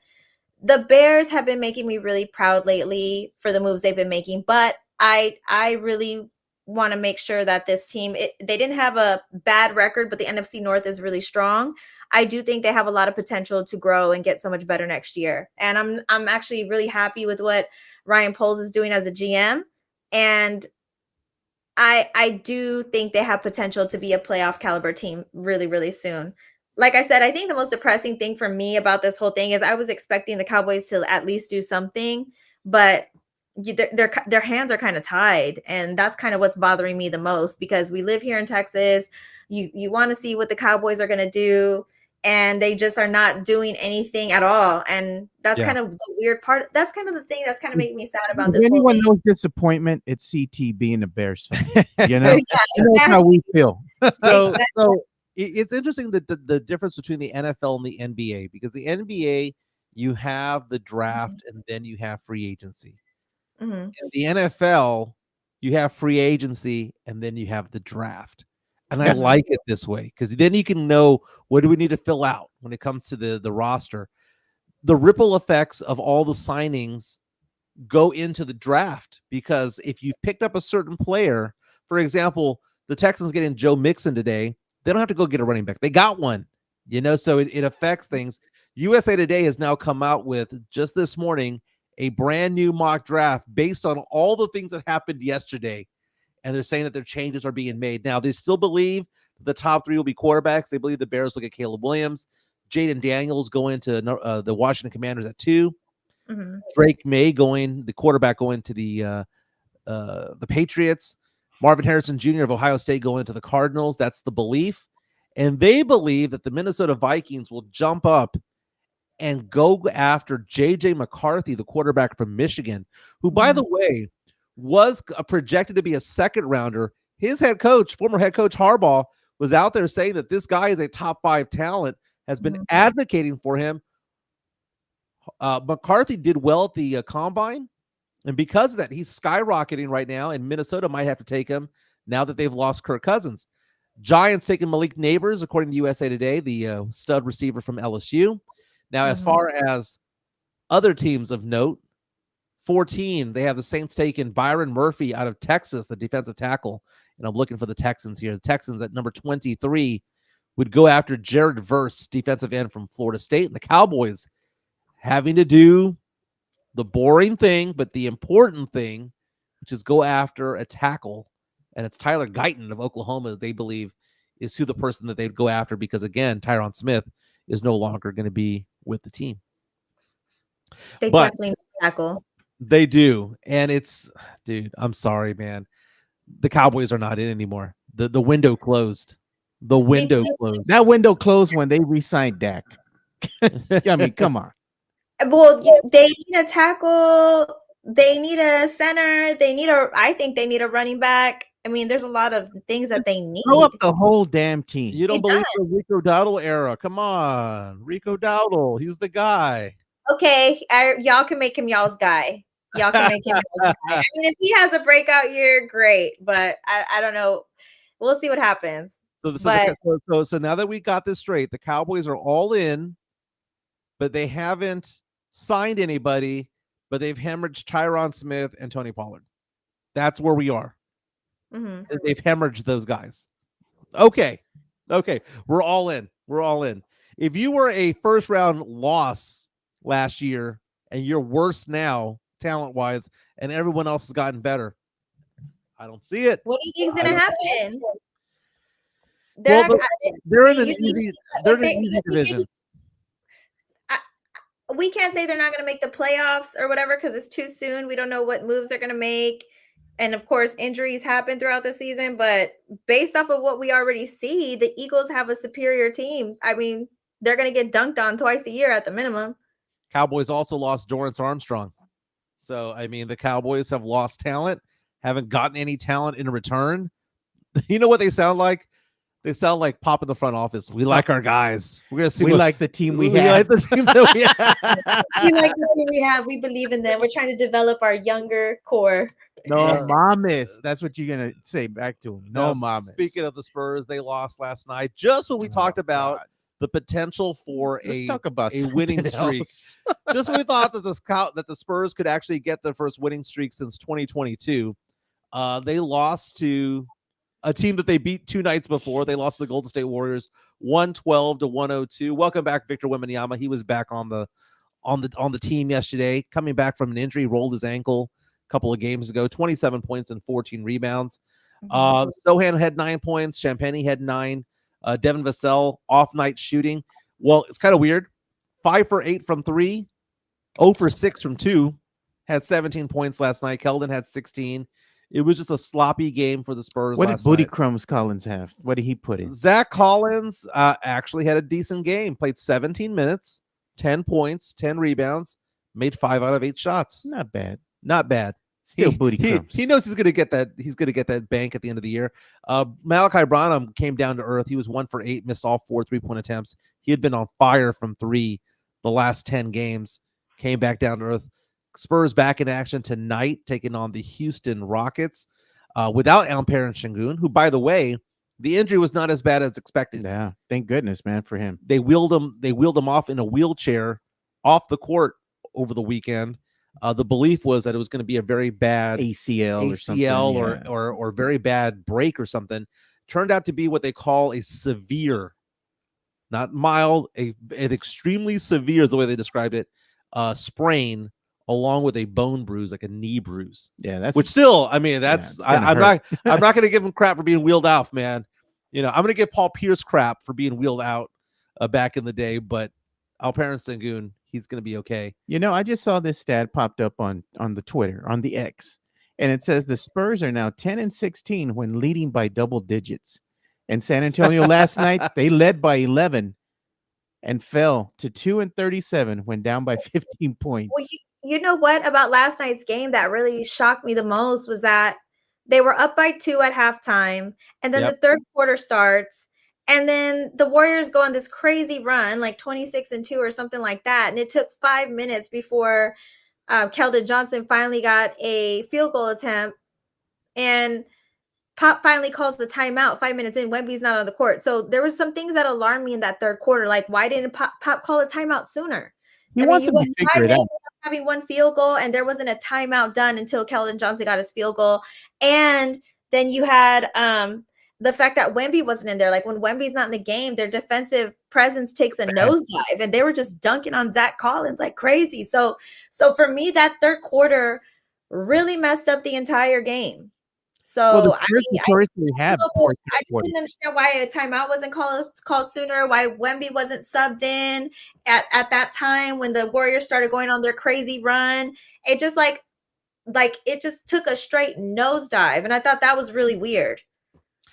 Speaker 3: the Bears have been making me really proud lately for the moves they've been making. But I really want to make sure that this team, they didn't have a bad record, but the NFC North is really strong. I do think they have a lot of potential to grow and get so much better next year. And I'm actually really happy with what Ryan Poles is doing as a GM. And I do think they have potential to be a playoff caliber team really, really soon. Like I said, I think the most depressing thing for me about this whole thing is I was expecting the Cowboys to at least do something, but their hands are kind of tied, and that's kind of what's bothering me the most, because we live here in Texas. You want to see what the Cowboys are going to do, and they just are not doing anything at all. And that's kind of the weird part. That's kind of the thing that's kind of making me sad about this.
Speaker 2: If
Speaker 3: whole
Speaker 2: anyone
Speaker 3: thing.
Speaker 2: knows disappointment, it's CT being a Bears fan. You know,
Speaker 3: Yeah,
Speaker 2: that's how we feel.
Speaker 1: So it's interesting that the difference between the NFL and the NBA, because the NBA, you have the draft and then you have free agency. In the NFL, you have free agency and then you have the draft. And I like it this way, because then you can know what do we need to fill out when it comes to the roster. The ripple effects of all the signings go into the draft, because if you've picked up a certain player, for example, the Texans getting Joe Mixon today, they don't have to go get a running back. They got one, so it affects things. USA Today has now come out with, just this morning, a brand new mock draft based on all the things that happened yesterday. And they're saying that their changes are being made. Now, they still believe the top 3 will be quarterbacks. They believe the Bears will get Caleb Williams. Jaden Daniels going to the Washington Commanders at 2. Drake May the quarterback going to the Patriots. Marvin Harrison Jr. of Ohio State going to the Cardinals. That's the belief. And they believe that the Minnesota Vikings will jump up and go after J.J. McCarthy, the quarterback from Michigan, who, by the way, was projected to be a second rounder. His former head coach Harbaugh, was out there saying that this guy is a top 5 talent, has been advocating for him. McCarthy did well at the combine, and because of that, he's skyrocketing right now, and Minnesota might have to take him now that they've lost Kirk Cousins. Giants taking Malik Neighbors, according to USA Today, the stud receiver from LSU. Now, as far as other teams of note, 14, they have the Saints taking Byron Murphy out of Texas, the defensive tackle. And I'm looking for the Texans here. The Texans at number 23 would go after Jared Verse, defensive end from Florida State. And the Cowboys having to do the boring thing, but the important thing, which is go after a tackle. And it's Tyler Guyton of Oklahoma, they believe, is who the person that they'd go after, because, again, Tyron Smith is no longer going to be with the team.
Speaker 3: They definitely need a tackle.
Speaker 1: They do. And dude, I'm sorry, man. The Cowboys are not in anymore. The window closed. The window closed.
Speaker 2: That window closed when they re-signed Dak. I mean, come on.
Speaker 3: Well, they need a tackle. They need a center. I think they need a running back. I mean, there's a lot of things that they need.
Speaker 2: Throw up the whole damn team.
Speaker 1: You don't believe the Rico Dowdle era? Come on, Rico Dowdle. He's the guy.
Speaker 3: Okay, y'all can make him y'all's guy. Y'all can make him y'all's guy. I mean, if he has a breakout year, great. But I don't know. We'll see what happens.
Speaker 1: So now that we got this straight, the Cowboys are all in, but they haven't signed anybody, but they've hemorrhaged Tyron Smith and Tony Pollard. That's where we are. They've hemorrhaged those guys. Okay. We're all in. If you were a first round loss last year and you're worse now, talent wise, and everyone else has gotten better, I don't see it.
Speaker 3: What do you think is going to happen?
Speaker 1: They're in an easy division.
Speaker 3: We can't say they're not going to make the playoffs or whatever, because it's too soon. We don't know what moves they're going to make. And of course, injuries happen throughout the season. But based off of what we already see, the Eagles have a superior team. I mean, they're going to get dunked on twice a year at the minimum.
Speaker 1: Cowboys also lost Dorrance Armstrong. So, I mean, the Cowboys have lost talent, haven't gotten any talent in return. You know what they sound like? They sound like Pop in the front office. We like our guys. We're gonna see.
Speaker 2: We like the team we
Speaker 1: like
Speaker 2: have.
Speaker 1: the team that we have.
Speaker 3: We like the team we have. We believe in them. We're trying to develop our younger core.
Speaker 2: No mames. That's what you're gonna say back to him. No mames.
Speaker 1: Speaking of the Spurs, they lost last night. Just when we talked about the potential for
Speaker 2: Let's talk about
Speaker 1: a winning streak.
Speaker 2: else.
Speaker 1: Just when we thought that the Spurs could actually get their first winning streak since 2022, they lost to a team that they beat 2 nights before. They lost to the Golden State Warriors 112-102. Welcome back, Victor Wembanyama. He was back on the team yesterday, coming back from an injury, rolled his ankle a couple of games ago. 27 points and 14 rebounds. Sohan had 9 points. Champagny had 9. Devin Vassell off night shooting. Well, it's kind of weird. 5 for 8 from 3, 0 for 6 from 2. Had 17 points last night. Keldon had 16. It was just a sloppy game for the Spurs.
Speaker 2: What did Booty Crumbs Collins have? What did he put in?
Speaker 1: Zach Collins actually had a decent game. Played 17 minutes, 10 points, 10 rebounds, made 5 out of 8 shots.
Speaker 2: Not bad.
Speaker 1: Not bad.
Speaker 2: Still Booty Crumbs.
Speaker 1: He knows he's going to get that. He's going to get that bank at the end of the year. Malachi Branham came down to earth. He was 1 for 8, missed all 4 3-point attempts. He had been on fire from 3 the last 10 games. Came back down to earth. Spurs back in action tonight, taking on the Houston Rockets without Alperen Sengun, who, by the way, the injury was not as bad as expected.
Speaker 2: Yeah, thank goodness, man, for him.
Speaker 1: They wheeled him off in a wheelchair off the court over the weekend. The belief was that it was going to be a very bad
Speaker 2: ACL
Speaker 1: or very bad break or something. Turned out to be what they call a severe, not mild, an extremely severe is the way they described it, sprain, along with a bone bruise, like a knee bruise.
Speaker 2: Yeah, that's
Speaker 1: which still, I mean, that's I'm not going to give him crap for being wheeled off, man. You know, I'm going to give Paul Pierce crap for being wheeled out back in the day, but Alperen Sengun, he's going to be okay.
Speaker 2: You know, I just saw this stat popped up on the Twitter, on the X, and it says the Spurs are now 10-16 when leading by double digits. And San Antonio last night, they led by 11 and fell to 2-37 when down by 15 points.
Speaker 3: Well, you know what about last night's game that really shocked me the most was that they were up by 2 at halftime, and then the third quarter starts, and then the Warriors go on this crazy run, like 26-2 or something like that. And it took 5 minutes before Keldon Johnson finally got a field goal attempt, and Pop finally calls the timeout 5 minutes in. Wemby's not on the court. So there were some things that alarmed me in that third quarter. Like, why didn't Pop call a timeout sooner?
Speaker 2: He wants him to figure it out.
Speaker 3: Having 1 field goal, and there wasn't a timeout done until Keldon Johnson got his field goal. And then you had the fact that Wemby wasn't in there. Like, when Wemby's not in the game, their defensive presence takes a nosedive, and they were just dunking on Zach Collins like crazy. So for me, that third quarter really messed up the entire game. So I just didn't understand why a timeout wasn't called sooner, why Wemby wasn't subbed in at that time when the Warriors started going on their crazy run. It just like it just took a straight nosedive, and I thought that was really weird.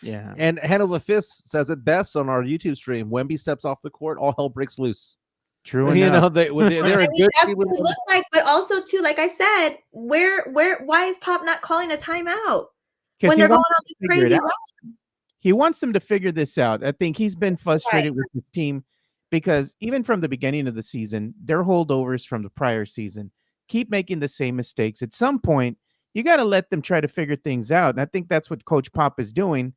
Speaker 1: Yeah. And Hannibal Fist says it best on our YouTube stream. Wemby steps off the court, all hell breaks loose.
Speaker 2: True enough.
Speaker 1: You know, they're a good
Speaker 3: that's what it looked like, but also too, like I said, why is Pop not calling a timeout when they're going on this crazy run?
Speaker 2: He wants them to figure this out. I think he's been frustrated with his team because even from the beginning of the season, their holdovers from the prior season keep making the same mistakes. At some point, you got to let them try to figure things out. And I think that's what Coach Pop is doing.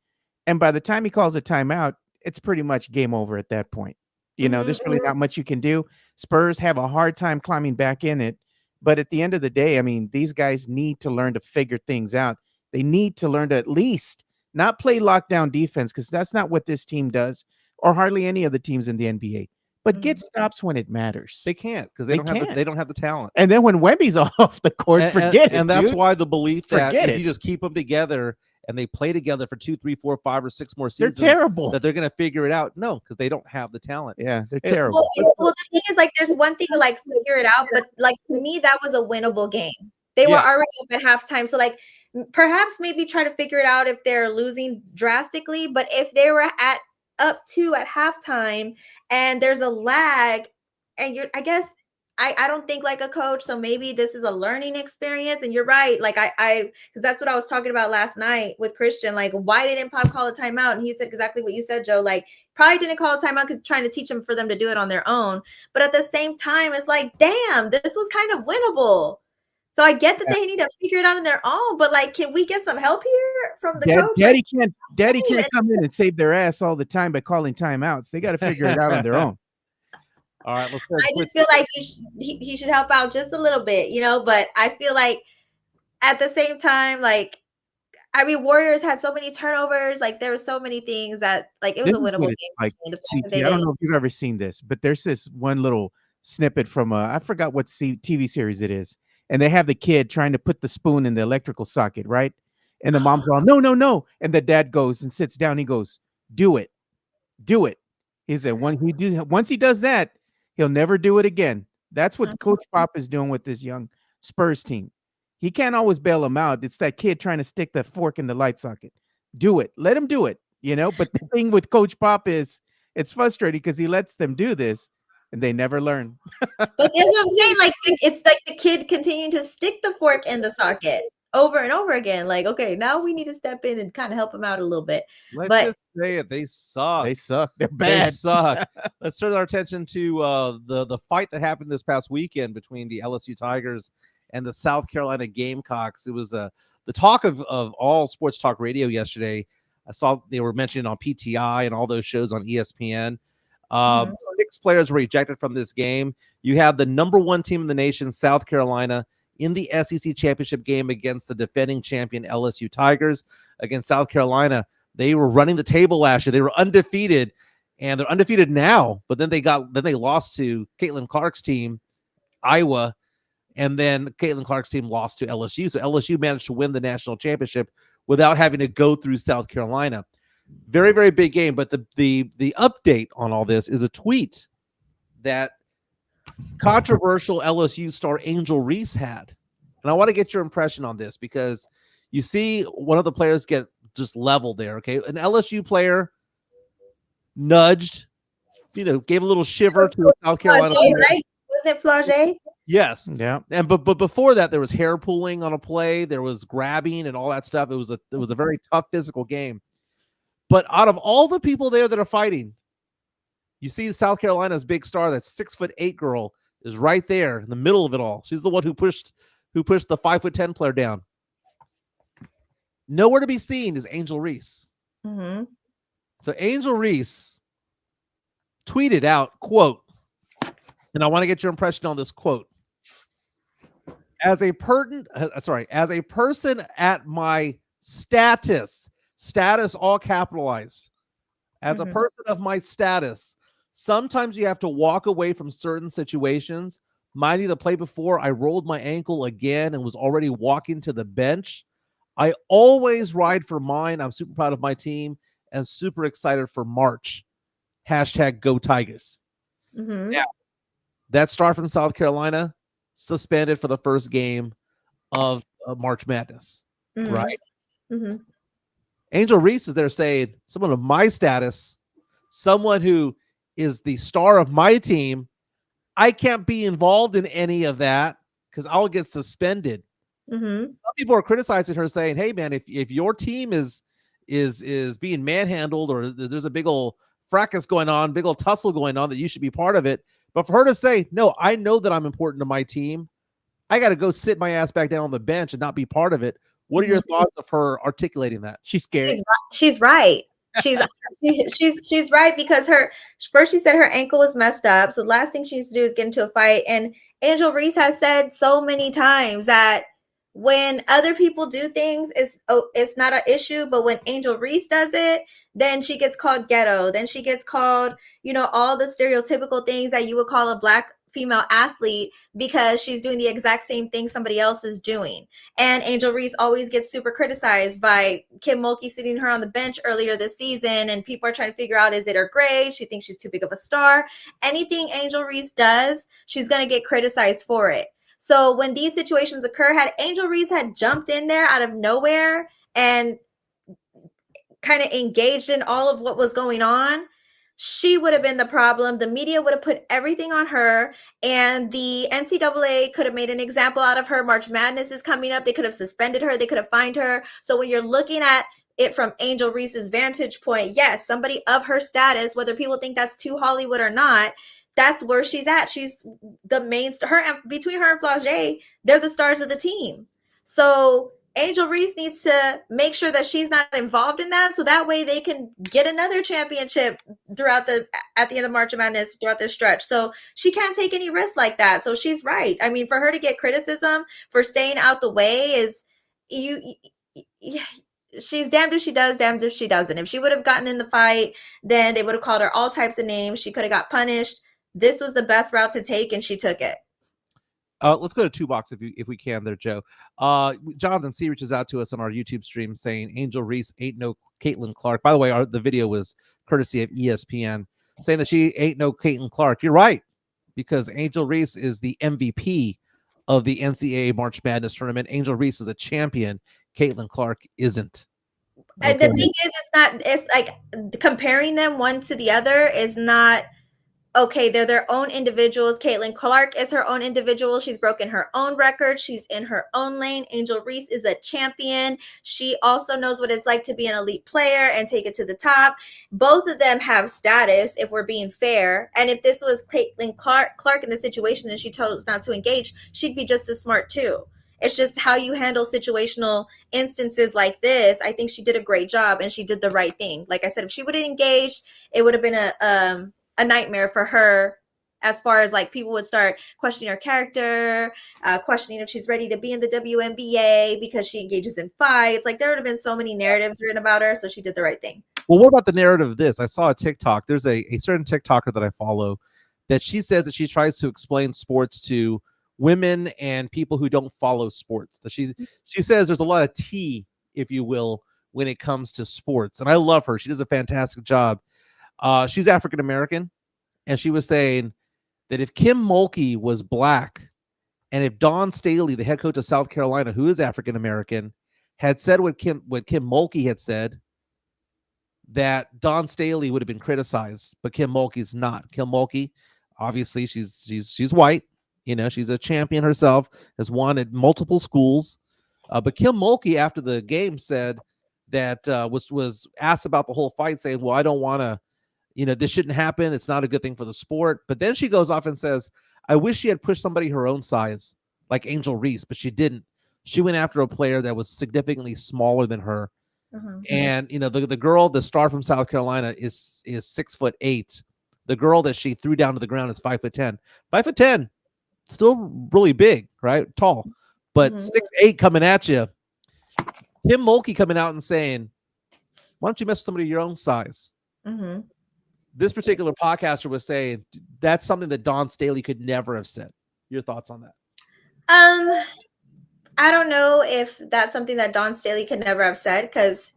Speaker 2: And by the time he calls a timeout, it's pretty much game over at that point. You know, there's really not much you can do. Spurs have a hard time climbing back in it. But at the end of the day, I mean, these guys need to learn to figure things out. They need to learn to at least not play lockdown defense, because that's not what this team does, or hardly any of the teams in the NBA. But get stops when it matters.
Speaker 1: They can't, because they don't have the talent.
Speaker 2: And then when Wemby's off the court, forget it.
Speaker 1: And that's
Speaker 2: dude.
Speaker 1: why the belief that if you just keep them together and they play together for 2, 3, 4, 5, or 6 more seasons,
Speaker 2: they're terrible.
Speaker 1: That they're going to figure it out. No, because they don't have the talent.
Speaker 2: Yeah, they're terrible.
Speaker 3: Well, the thing is, like, there's one thing to like figure it out, but like to me, that was a winnable game. They were already up at halftime, so like perhaps maybe try to figure it out if they're losing drastically. But if they were up 2 at halftime and there's a lag, and I guess I don't think like a coach, so maybe this is a learning experience. And you're right, like I because that's what I was talking about last night with Christian. Like, why didn't Pop call a timeout? And he said exactly what you said, Joe. Like, probably didn't call a timeout because trying to teach them for them to do it on their own. But at the same time, it's like, damn, this was kind of winnable. So I get that they need to figure it out on their own, but like, can we get some help here from the coach?
Speaker 2: Daddy can't come in and save their ass all the time by calling timeouts. They got to figure it out on their own.
Speaker 1: All right.
Speaker 3: I just feel like he should help out just a little bit, but I feel like at the same time, like, I mean, Warriors had so many turnovers. Like, there were so many things that, like, it was a winnable game.
Speaker 2: Like, CT, I don't know if you've ever seen this, but there's this one little snippet from I forgot what TV series it is. And they have the kid trying to put the spoon in the electrical socket, right? And the mom's all, no, no, no. And the dad goes and sits down. He goes, do it. Do it. He said, once he does that, he'll never do it again. That's what Coach Pop is doing with this young Spurs team. He can't always bail him out. It's that kid trying to stick the fork in the light socket. Do it. Let him do it, But the thing with Coach Pop is it's frustrating because he lets them do this and they never learn.
Speaker 3: But that's what I'm saying. Like, it's like the kid continuing to stick the fork in the socket over and over again. Like, okay, now we need to step in and kind of help him out a little bit.
Speaker 1: Let's just say it. They suck.
Speaker 2: They suck. They're bad.
Speaker 1: They suck. Let's turn our attention to the fight that happened this past weekend between the LSU Tigers and the South Carolina Gamecocks. It was the talk of all sports talk radio yesterday. I saw they were mentioned on PTI and all those shows on ESPN. 6 players were ejected from this game. You have the number 1 team in the nation, South Carolina, in the SEC championship game against the defending champion LSU Tigers. Against South Carolina, they were running the table last year. They were undefeated, and they're undefeated now. But then they lost to Caitlin Clark's team, Iowa, and then Caitlin Clark's team lost to LSU. So LSU managed to win the national championship without having to go through South Carolina. Very, very big game. But the update on all this is a tweet that controversial LSU star Angel Reese had. And I want to get your impression on this because you see one of the players get just leveled there, okay? An LSU player nudged, gave a little shiver to a South Carolina player.
Speaker 3: Right? Was it Flage?
Speaker 1: Yes.
Speaker 2: Yeah.
Speaker 1: And but before that, there was hair pulling on a play, there was grabbing and all that stuff. It was a very tough physical game. But out of all the people there that are fighting, you see South Carolina's big star, that 6'8" girl, is right there in the middle of it all. She's the one who pushed the 5'10" player down. Nowhere to be seen is Angel Reese.
Speaker 3: Mm-hmm.
Speaker 1: So Angel Reese tweeted out, quote, and I want to get your impression on this quote. As a person at my status all capitalized, as a person of my status, sometimes you have to walk away from certain situations. Minding the play before, I rolled my ankle again and was already walking to the bench. I always ride for mine. I'm super proud of my team and super excited for March. #Go Tigers.
Speaker 3: Mm-hmm.
Speaker 1: Now, that star from South Carolina suspended for the first game of March Madness, right?
Speaker 3: Mm-hmm.
Speaker 1: Angel Reese is there saying, someone of my status, someone who is the star of my team, I can't be involved in any of that because I'll get suspended.
Speaker 3: Mm-hmm.
Speaker 1: Some people are criticizing her, saying, hey, man, if your team is being manhandled or there's a big old fracas going on, big old tussle going on, that you should be part of it. But for her to say, no, I know that I'm important to my team, I got to go sit my ass back down on the bench and not be part of it. What are your thoughts of her articulating that?
Speaker 2: She's scared.
Speaker 3: She's right. She's right, because first she said her ankle was messed up. So the last thing she needs to do is get into a fight. And Angel Reese has said so many times that when other people do things, it's not an issue. But when Angel Reese does it, then she gets called ghetto. Then she gets called, all the stereotypical things that you would call a Black female athlete, because she's doing the exact same thing somebody else is doing. And Angel Reese always gets super criticized by Kim Mulkey sitting her on the bench earlier this season, and people are trying to figure out, is it her grade? She thinks she's too big of a star. Anything Angel Reese does, she's going to get criticized for it. So when these situations occur, had Angel Reese had jumped in there out of nowhere and kind of engaged in all of what was going on, she would have been the problem. The media would have put everything on her, and the NCAA could have made an example out of her. March Madness is coming up. They could have suspended her. They could have fined her. So when you're looking at it from Angel Reese's vantage point, yes, somebody of her status, whether people think that's too Hollywood or not, that's where she's at. She's the main star. Between her and Flau'jae, they're the stars of the team. So Angel Reese needs to make sure that she's not involved in that, so that way they can get another championship at the end of March Madness throughout this stretch. So she can't take any risks like that. So she's right. I mean, for her to get criticism for staying out the way is she's damned if she does, damned if she doesn't. If she would have gotten in the fight, then they would have called her all types of names. She could have got punished. This was the best route to take, and she took it.
Speaker 1: Let's go to Two Box if we can there, Joe. Jonathan C. reaches out to us on our YouTube stream saying Angel Reese ain't no Caitlin Clark. By the way, the video was courtesy of ESPN saying that she ain't no Caitlin Clark. You're right, because Angel Reese is the MVP of the NCAA March Madness tournament. Angel Reese is a champion. Caitlin Clark isn't.
Speaker 3: Okay. The thing is, it's like comparing them one to the other is not okay. They're their own individuals. Caitlin Clark is her own individual. She's broken her own record. She's in her own lane. Angel Reese is a champion. She also knows what it's like to be an elite player and take it to the top. Both of them have status, if we're being fair. And if this was Caitlin Clark in the situation and she chose not to engage, she'd be just as smart too. It's just how you handle situational instances like this. I think she did a great job and she did the right thing. Like I said, if she would have engaged, it would have been a nightmare for her, as far as like people would start questioning her character, questioning if she's ready to be in the WNBA because she engages in fights. Like there would have been so many narratives written about her. So she did the right thing.
Speaker 1: Well, what about the narrative of this? I saw a TikTok. There's a certain TikToker that I follow that she says that she tries to explain sports to women and people who don't follow sports. That she says there's a lot of tea, if you will, when it comes to sports. And I love her. She does a fantastic job. She's African American, and she was saying that if Kim Mulkey was black, and if Dawn Staley, the head coach of South Carolina, who is African American, had said what Kim Mulkey had said, that Dawn Staley would have been criticized, but Kim Mulkey's not. Kim Mulkey, obviously, she's white. You know, she's a champion herself, has won at multiple schools. But Kim Mulkey, after the game, said that was asked about the whole fight, saying, "Well, I don't want to." This shouldn't happen. It's not a good thing for the sport. But then she goes off and says, I wish she had pushed somebody her own size, like Angel Reese, but she didn't. She went after a player that was significantly smaller than her. Uh-huh. And, the girl, the star from South Carolina is 6'8". The girl that she threw down to the ground is 5'10". 5'10", still really big, right? Tall. But 6'8" coming at you. Kim Mulkey coming out and saying, why don't you mess with somebody your own size? Mm-hmm. This particular podcaster was saying that's something that Dawn Staley could never have said. Your thoughts on that?
Speaker 3: I don't know if that's something that Dawn Staley could never have said, because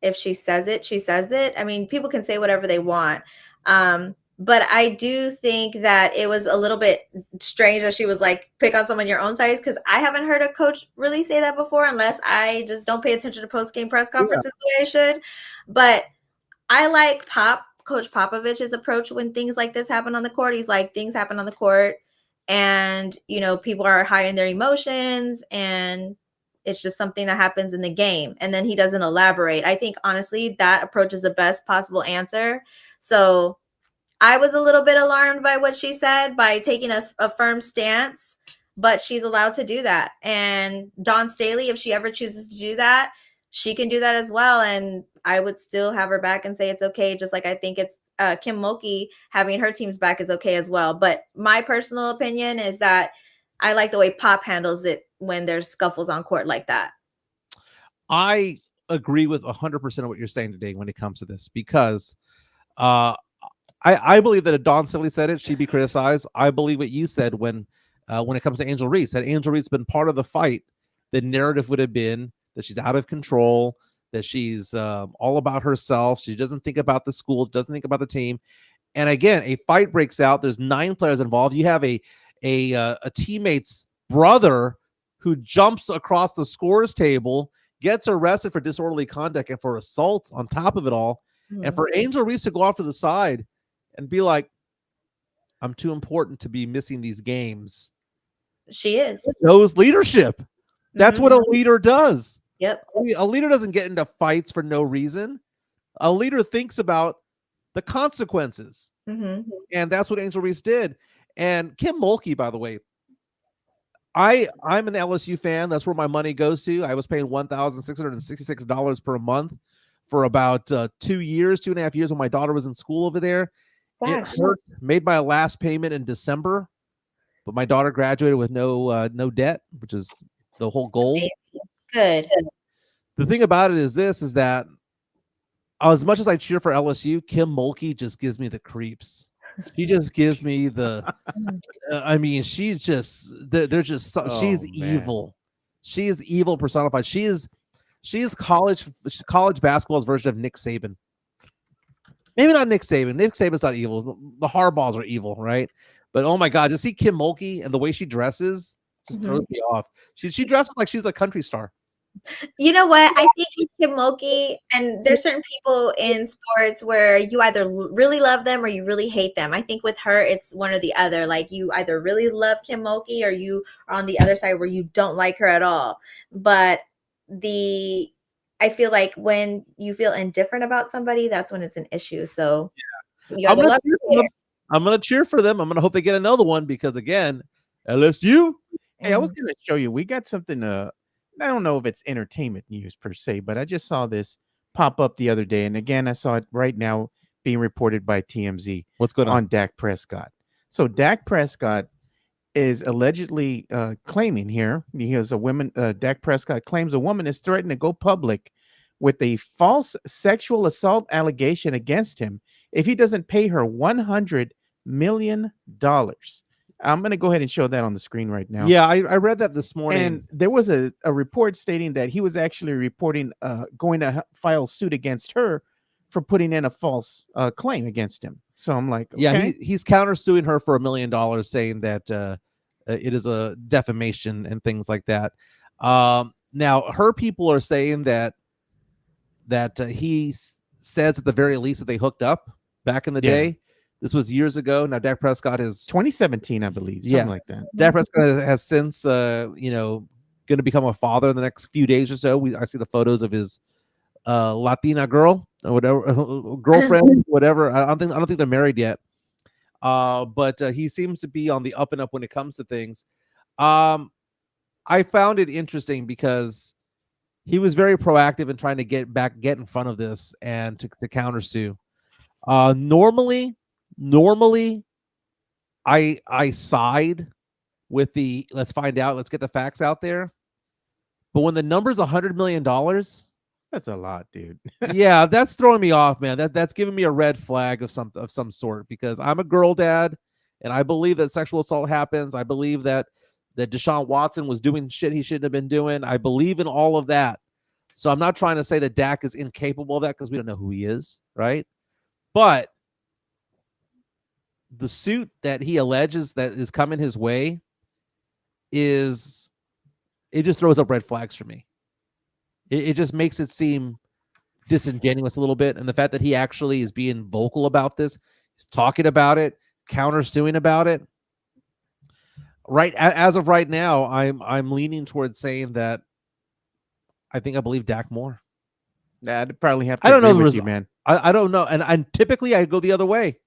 Speaker 3: if she says it, she says it. I mean, people can say whatever they want. But I do think that it was a little bit strange that she was like, pick on someone your own size, because I haven't heard a coach really say that before, unless I just don't pay attention to post-game press conferences the way I should. But I like Coach Popovich's approach when things like this happen on the court. He's like, things happen on the court and, people are high in their emotions and it's just something that happens in the game. And then he doesn't elaborate. I think, honestly, that approach is the best possible answer. So I was a little bit alarmed by what she said, by taking a firm stance, but she's allowed to do that. And Dawn Staley, if she ever chooses to do that, she can do that as well. And I would still have her back and say it's okay. Just like I think it's Kim Mulkey having her team's back is okay as well. But my personal opinion is that I like the way Pop handles it when there's scuffles on court like that.
Speaker 1: I agree with 100% of what you're saying today when it comes to this, because I believe that if Dawn Staley said it, she'd be criticized. I believe what you said when it comes to Angel Reese. Had Angel Reese been part of the fight, the narrative would have been that she's out of control, that she's all about herself. She doesn't think about the school, doesn't think about the team. And again, a fight breaks out. There's 9 players involved. You have a teammate's brother who jumps across the scores table, gets arrested for disorderly conduct and for assault on top of it all. Mm-hmm. And for Angel Reese to go off to the side and be like, I'm too important to be missing these games.
Speaker 3: She is.
Speaker 1: Knows leadership. That's what a leader does.
Speaker 3: Yep.
Speaker 1: A leader doesn't get into fights for no reason. A leader thinks about the consequences. And that's what Angel Reese did. And Kim Mulkey, by the way, I'm an LSU fan. That's where my money goes to. I was paying $1,666 per month for about 2.5 years when my daughter was in school over there. Gosh. It hurt. Made my last payment in December, but my daughter graduated with no debt, which is the whole goal.
Speaker 3: Amazing. Good.
Speaker 1: The thing about it is that as much as I cheer for LSU, Kim Mulkey just gives me the creeps. She just gives me the. I mean, she's just. They're just. She's evil. She is evil personified. She is college basketball's version of Nick Saban. Maybe not Nick Saban. Nick Saban's not evil. The Harbaughs are evil, right? But oh my God, just see Kim Mulkey and the way she dresses just throws me off. She dresses like she's a country star.
Speaker 3: You know what? I think Kim Mulkey, and there's certain people in sports where you either really love them or you really hate them. I think with her, it's one or the other. Like you either really love Kim Mulkey or you are on the other side where you don't like her at all. But I feel like when you feel indifferent about somebody, that's when it's an issue. So you either love her.
Speaker 1: I'm going to cheer for them. I'm going to hope they get another one because, again, LSU.
Speaker 2: Hey, I was going to show you. We got something. I don't know if it's entertainment news per se, but I just saw this pop up the other day. And again, I saw it right now being reported by TMZ.
Speaker 1: What's going on?
Speaker 2: Dak Prescott. So Dak Prescott is allegedly claiming here, Dak Prescott claims a woman is threatened to go public with a false sexual assault allegation against him if he doesn't pay her $100 million. I'm going to go ahead and show that on the screen right now.
Speaker 1: Yeah, I read that this morning.
Speaker 2: And there was a report stating that he was actually going to file suit against her for putting in a false claim against him. So I'm like, okay.
Speaker 1: Yeah, he's countersuing her for $1 million, saying that it is a defamation and things like that. Now, her people are saying that he says at the very least that they hooked up back in the day. This was years ago. Now, Dak Prescott is
Speaker 2: 2017, I believe, something like that.
Speaker 1: Dak Prescott has since, going to become a father in the next few days or so. I see the photos of his Latina girl or whatever, girlfriend, whatever. I don't think they're married yet. But he seems to be on the up and up when it comes to things. I found it interesting because he was very proactive in trying to get in front of this and to countersue. Normally, I side with the let's find out, let's get the facts out there. But when the number's $100 million,
Speaker 2: that's a lot, dude.
Speaker 1: Yeah, that's throwing me off, man. That's giving me a red flag of some sort because I'm a girl dad, and I believe that sexual assault happens. I believe that Deshaun Watson was doing shit he shouldn't have been doing. I believe in all of that. So I'm not trying to say that Dak is incapable of that because we don't know who he is, right? But the suit that he alleges that is coming his way it just throws up red flags for me. It just makes it seem disingenuous a little bit. And the fact that he actually is being vocal about this, he's talking about it, countersuing about it. Right as of right now, I'm leaning towards saying that I believe Dak more.
Speaker 2: I'd probably have to.
Speaker 1: I don't know
Speaker 2: the result, man.
Speaker 1: I don't know, and typically I go the other way.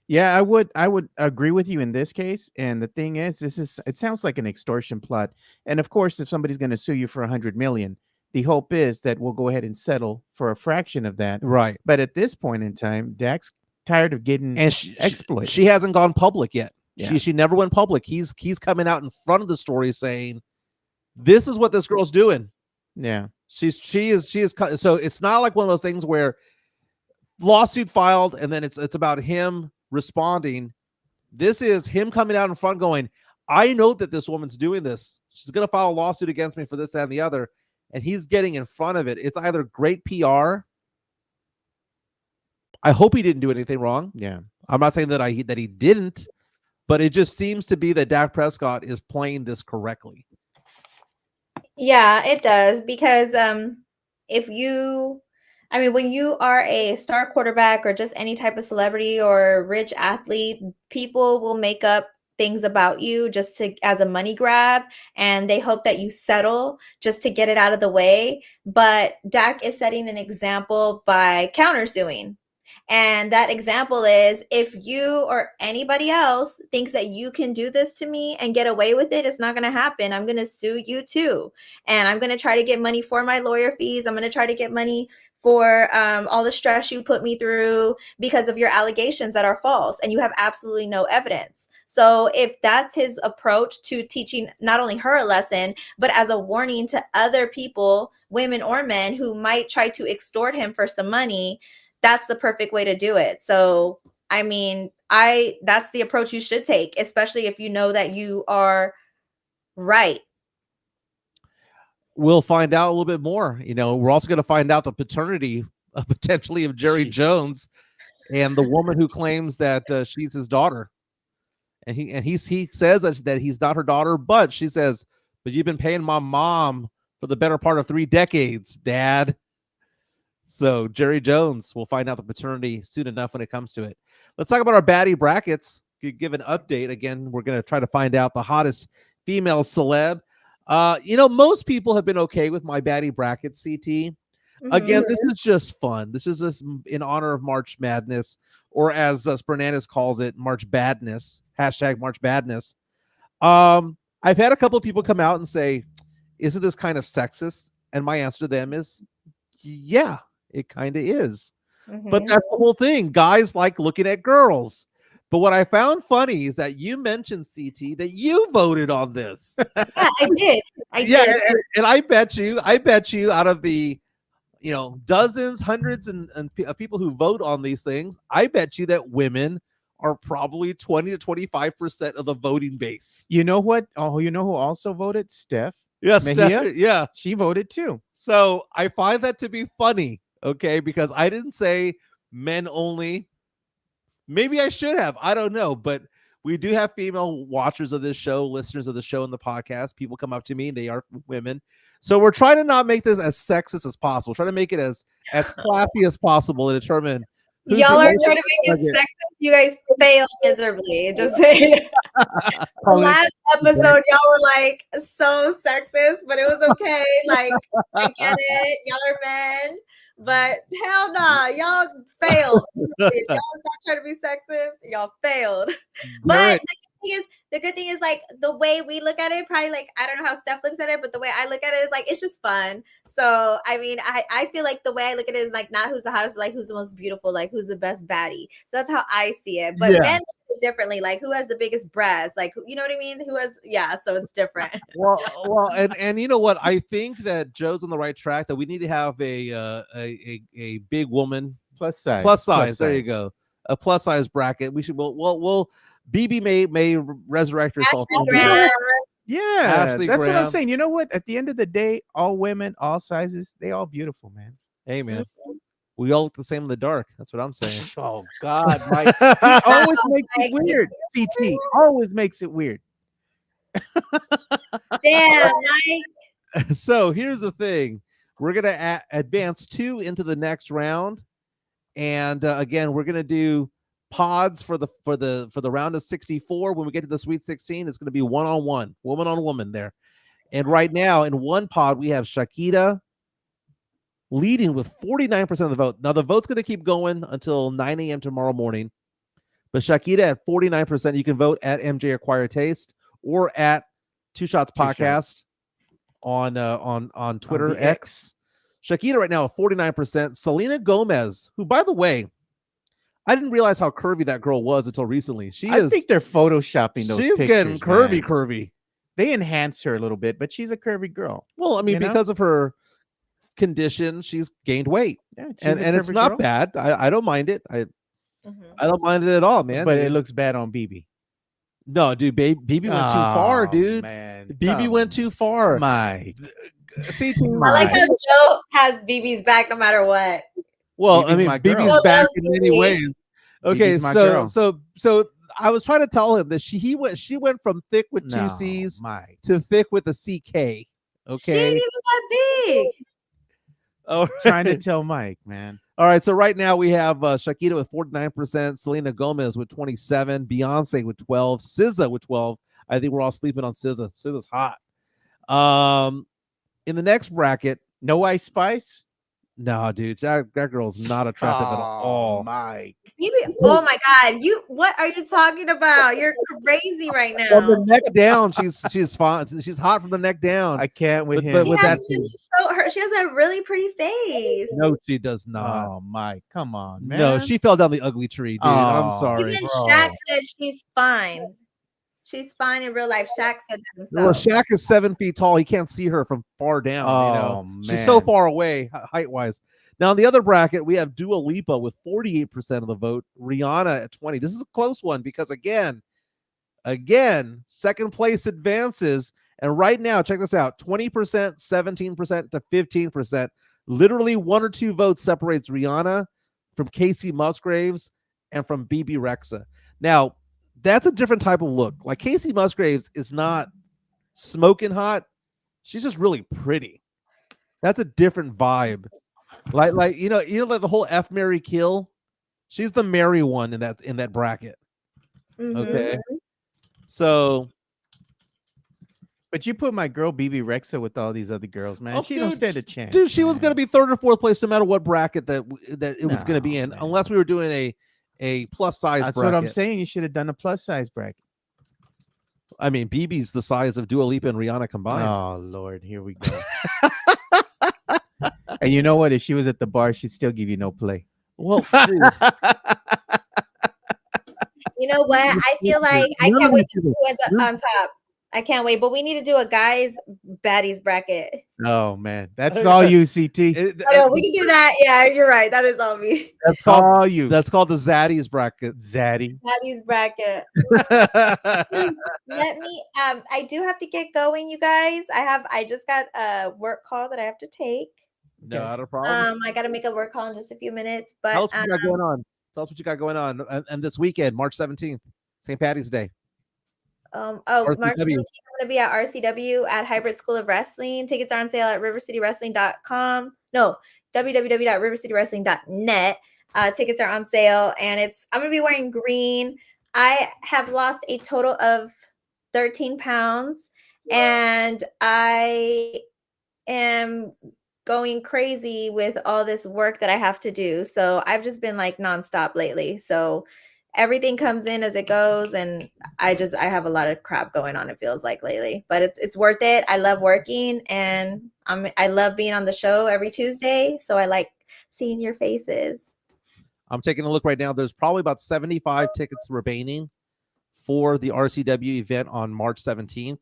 Speaker 2: Yeah, I would agree with you in this case. And the thing is, it sounds like an extortion plot. And of course, if somebody's going to sue you for $100 million, the hope is that we'll go ahead and settle for a fraction of that.
Speaker 1: Right.
Speaker 2: But at this point in time, Dak's tired of getting exploited.
Speaker 1: She hasn't gone public yet.
Speaker 2: Yeah.
Speaker 1: She never went public. He's coming out in front of the story saying, "This is what this girl's doing."
Speaker 2: Yeah.
Speaker 1: She is. So it's not like one of those things where lawsuit filed and then it's about him responding. This is him coming out in front going, "I know that this woman's doing this. She's going to file a lawsuit against me for this, that, and the other." And he's getting in front of it. It's either great PR. I hope he didn't do anything wrong.
Speaker 2: Yeah.
Speaker 1: I'm not saying that he didn't, but it just seems to be that Dak Prescott is playing this correctly.
Speaker 3: Yeah, it does. Because if you, I mean, when you are a star quarterback or just any type of celebrity or rich athlete, people will make up things about you just to as a money grab, and they hope that you settle just to get it out of the way. But Dak is setting an example by countersuing. And that example is, if you or anybody else thinks that you can do this to me and get away with it, it's not going to happen. I'm going to sue you too. And I'm going to try to get money for my lawyer fees. I'm going to try to get money for all the stress you put me through because of your allegations that are false and you have absolutely no evidence. So if that's his approach to teaching not only her a lesson, but as a warning to other people, women or men, who might try to extort him for some money, that's the perfect way to do it. So, I mean, that's the approach you should take, especially if you know that you are right.
Speaker 1: We'll find out a little bit more. We're also going to find out the paternity potentially of Jerry Jones and the woman who claims that she's his daughter. And he says that he's not her daughter, but she says, but you've been paying my mom for the better part of 3 decades, Dad. So Jerry Jones, we'll find out the paternity soon enough when it comes to it. Let's talk about our Baddie Brackets. Give an update. Again, we're going to try to find out the hottest female celeb. Most people have been okay with my Baddie Brackets, CT. Again, this is just fun. This is just in honor of March Madness, or as Fernandez calls it, March Badness, hashtag March Badness. I've had a couple of people come out and say, isn't this kind of sexist? And my answer to them is, yeah, it kind of is. But that's the whole thing. Guys like looking at girls. But what I found funny is that you mentioned, CT, that you voted on this.
Speaker 3: Yeah, I did.
Speaker 1: And I bet you out of the dozens, hundreds of people who vote on these things, I bet you that women are probably 20 to 25% of the voting base.
Speaker 2: You know what? Oh, you know who also voted? Steph.
Speaker 1: Yes,
Speaker 2: yeah, she voted too.
Speaker 1: So I find that to be funny, okay? Because I didn't say men only. Maybe I should have. I don't know, but we do have female watchers of this show, listeners of the show and the podcast. People come up to me, and they are women. So we're trying to not make this as sexist as possible. Try to make it as classy as possible to determine.
Speaker 3: Y'all are trying to make it sexist. You guys failed miserably. Just saying. Last episode, y'all were like so sexist, but it was okay. Like, I get it. Y'all are men, but hell nah, y'all failed. Y'all not trying to be sexist. Y'all failed. But the good thing is like the way we look at it, probably like, I don't know how Steph looks at it, but the way I look at it is like, it's just fun. So, I mean, I feel like the way I look at it is like not who's the hottest, but like who's the most beautiful, like who's the best baddie. So that's how I see it. But men look at it differently, like who has the biggest breasts, like, you know what I mean? So it's different.
Speaker 1: Well, and you know what? I think that Joe's on the right track, that we need to have a big woman
Speaker 2: plus size.
Speaker 1: There you go. A plus size bracket. We'll BB may resurrect herself.
Speaker 2: Yeah, that's what I'm saying. You know what? At the end of the day, all women, all sizes, they all beautiful, man.
Speaker 1: Hey, man. We all look the same in the dark. That's what I'm saying.
Speaker 2: Oh, God, Mike. Always makes it weird. CT always makes it weird.
Speaker 3: Damn, Mike.
Speaker 1: So here's the thing. We're going to advance 2 into the next round. And again, we're going to do pods for the round of 64. When we get to the Sweet 16, it's going to be one-on-one, woman on woman there. And right now in one pod, we have Shakira leading with 49% of the vote. Now the vote's going to keep going until 9 a.m. tomorrow morning. But Shakira at 49%. You can vote at MJ Acquire Taste or at Two Shots Podcast on Twitter, X. Shakira right now at 49%. Selena Gomez, who, by the way, I didn't realize how curvy that girl was until recently.
Speaker 2: I think they're photoshopping those pictures.
Speaker 1: She's getting curvy.
Speaker 2: They enhanced her a little bit, but she's a curvy girl.
Speaker 1: Well, I mean, because of her condition, she's gained weight. Yeah, and it's not bad. I don't mind it. I don't mind it at all, man.
Speaker 2: But it looks bad on BB.
Speaker 1: No, dude, BB went too far, dude.
Speaker 2: Man.
Speaker 1: BB went too far.
Speaker 2: My.
Speaker 3: See, I like how Joe has BB's back no matter what.
Speaker 1: Well, I mean, BB's back in many ways. Okay, so I was trying to tell him that she went from thick with 2 C's to thick with a CK. Okay,
Speaker 3: she ain't even that big.
Speaker 1: Oh,
Speaker 2: Trying to tell Mike, man.
Speaker 1: All right, so right now we have Shakira with 49%, Selena Gomez with 27%, Beyonce with 12%, SZA with 12%. I think we're all sleeping on SZA. SZA's hot. In the next bracket,
Speaker 2: no Ice Spice.
Speaker 1: No, dude, that girl's not attractive at all.
Speaker 2: Mike.
Speaker 3: Oh my God, what are you talking about? You're crazy right now.
Speaker 1: From the neck down, she's fine. She's hot from the neck down.
Speaker 2: I can't with him.
Speaker 1: But with that,
Speaker 3: she has a really pretty face.
Speaker 1: No, she does not.
Speaker 2: Oh, Mike, come on, man.
Speaker 1: No, she fell down the ugly tree, dude. I'm sorry.
Speaker 3: Even Shaq said she's fine. She's fine in real life. Shaq said that himself.
Speaker 1: Well, Shaq is 7 feet tall. He can't see her from far down.
Speaker 2: Man.
Speaker 1: She's so far away height wise. Now in the other bracket, we have Dua Lipa with 48% of the vote. Rihanna at 20%. This is a close one because again, second place advances. And right now, check this out: 20%, 17% to 15%. Literally 1 or 2 votes separates Rihanna from Casey Musgraves and from BB Rexa. Now, that's a different type of look. Like Casey Musgraves is not smoking hot. She's just really pretty. That's a different vibe. Like like the whole F, Marry, Kill. She's the Mary one in that bracket.
Speaker 3: Mm-hmm.
Speaker 1: Okay. So,
Speaker 2: but you put my girl BB Rexa with all these other girls, man. She don't stand a chance.
Speaker 1: Dude, she was going to be 3rd or 4th place no matter what bracket that it was going to be in, man. Unless we were doing a plus size bracket.
Speaker 2: That's what I'm saying. You should have done a plus size bracket.
Speaker 1: I mean, BB's the size of Dua Lipa and Rihanna combined.
Speaker 2: Oh, Lord. Here we go. And you know what? If she was at the bar, she'd still give you no play.
Speaker 1: Well,
Speaker 3: you know what? I feel like I can't wait to see who ends up on top. I can't wait, but we need to do a guys baddies bracket.
Speaker 2: Oh man, that's all you, CT.
Speaker 3: No, we can do that. Yeah, you're right. That is all me.
Speaker 1: That's all you. That's called the Zaddies bracket.
Speaker 3: Zaddies bracket. Let me. I do have to get going, you guys. I just got a work call that I have to take.
Speaker 1: Not a problem.
Speaker 3: I got to make a work call in just a few minutes. But
Speaker 1: tell us what you got going on. Tell us what you got going on. And this weekend, March 17th, St. Patty's Day.
Speaker 3: March 17th, I'm going to be at RCW at Hybrid School of Wrestling. Tickets are on sale at rivercitywrestling.com. No, www.rivercitywrestling.net. Tickets are on sale, and I'm going to be wearing green. I have lost a total of 13 pounds, and I am going crazy with all this work that I have to do. So I've just been like nonstop lately. So everything comes in as it goes, and I have a lot of crap going on, it feels like lately, but it's worth it. I love working, and I love being on the show every Tuesday, so I like seeing your faces.
Speaker 1: I'm taking a look right now. There's probably about 75 tickets remaining for the RCW event on March 17th.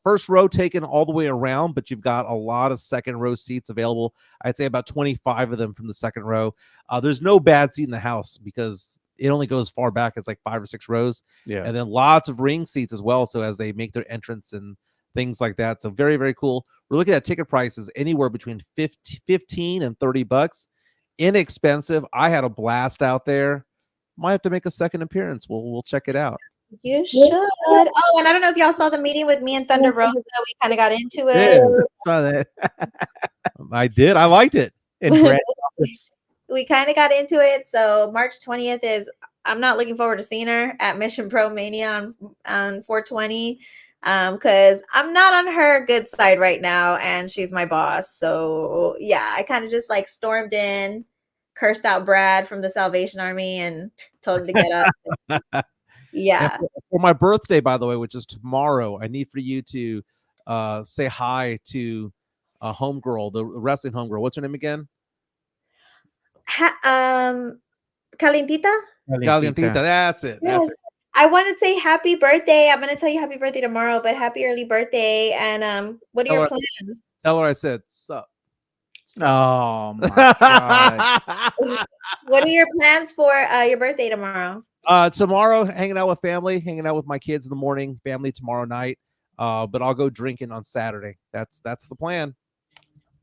Speaker 1: First row taken all the way around, but you've got a lot of second row seats available. I'd say about 25 of them from the second row. There's no bad seat in the house because it only goes far back as like 5 or 6 rows.
Speaker 2: Yeah.
Speaker 1: And then lots of ring seats as well. So as they make their entrance and things like that. So very, very cool. We're looking at ticket prices anywhere between $15 and $30. Inexpensive. I had a blast out there. Might have to make a second appearance. We'll check it out.
Speaker 3: You should. Oh, and I don't know if y'all saw the meeting with me and Thunder Rosa. We kind of got into it.
Speaker 1: Yeah, I saw that. I did. I liked it.
Speaker 3: We kind of got into it. So March 20th I'm not looking forward to seeing her at Mission Pro Mania on 420 because I'm not on her good side right now, and she's my boss. So yeah, I kind of just like stormed in, cursed out Brad from the Salvation Army, and told him to get up. Yeah.
Speaker 1: For my birthday, by the way, which is tomorrow, I need for you to say hi to a homegirl, the wrestling homegirl. What's her name again?
Speaker 3: Calentita?
Speaker 1: Calentita. That's it.
Speaker 3: Yes.
Speaker 1: That's it.
Speaker 3: I want to say happy birthday. I'm going to tell you happy birthday tomorrow, but happy early birthday. And what are your plans?
Speaker 1: Tell her I said sup.
Speaker 2: Oh my God.
Speaker 3: What are your plans for your birthday tomorrow?
Speaker 1: Tomorrow, hanging out with family, hanging out with my kids in the morning, family tomorrow night. But I'll go drinking on Saturday. That's the plan.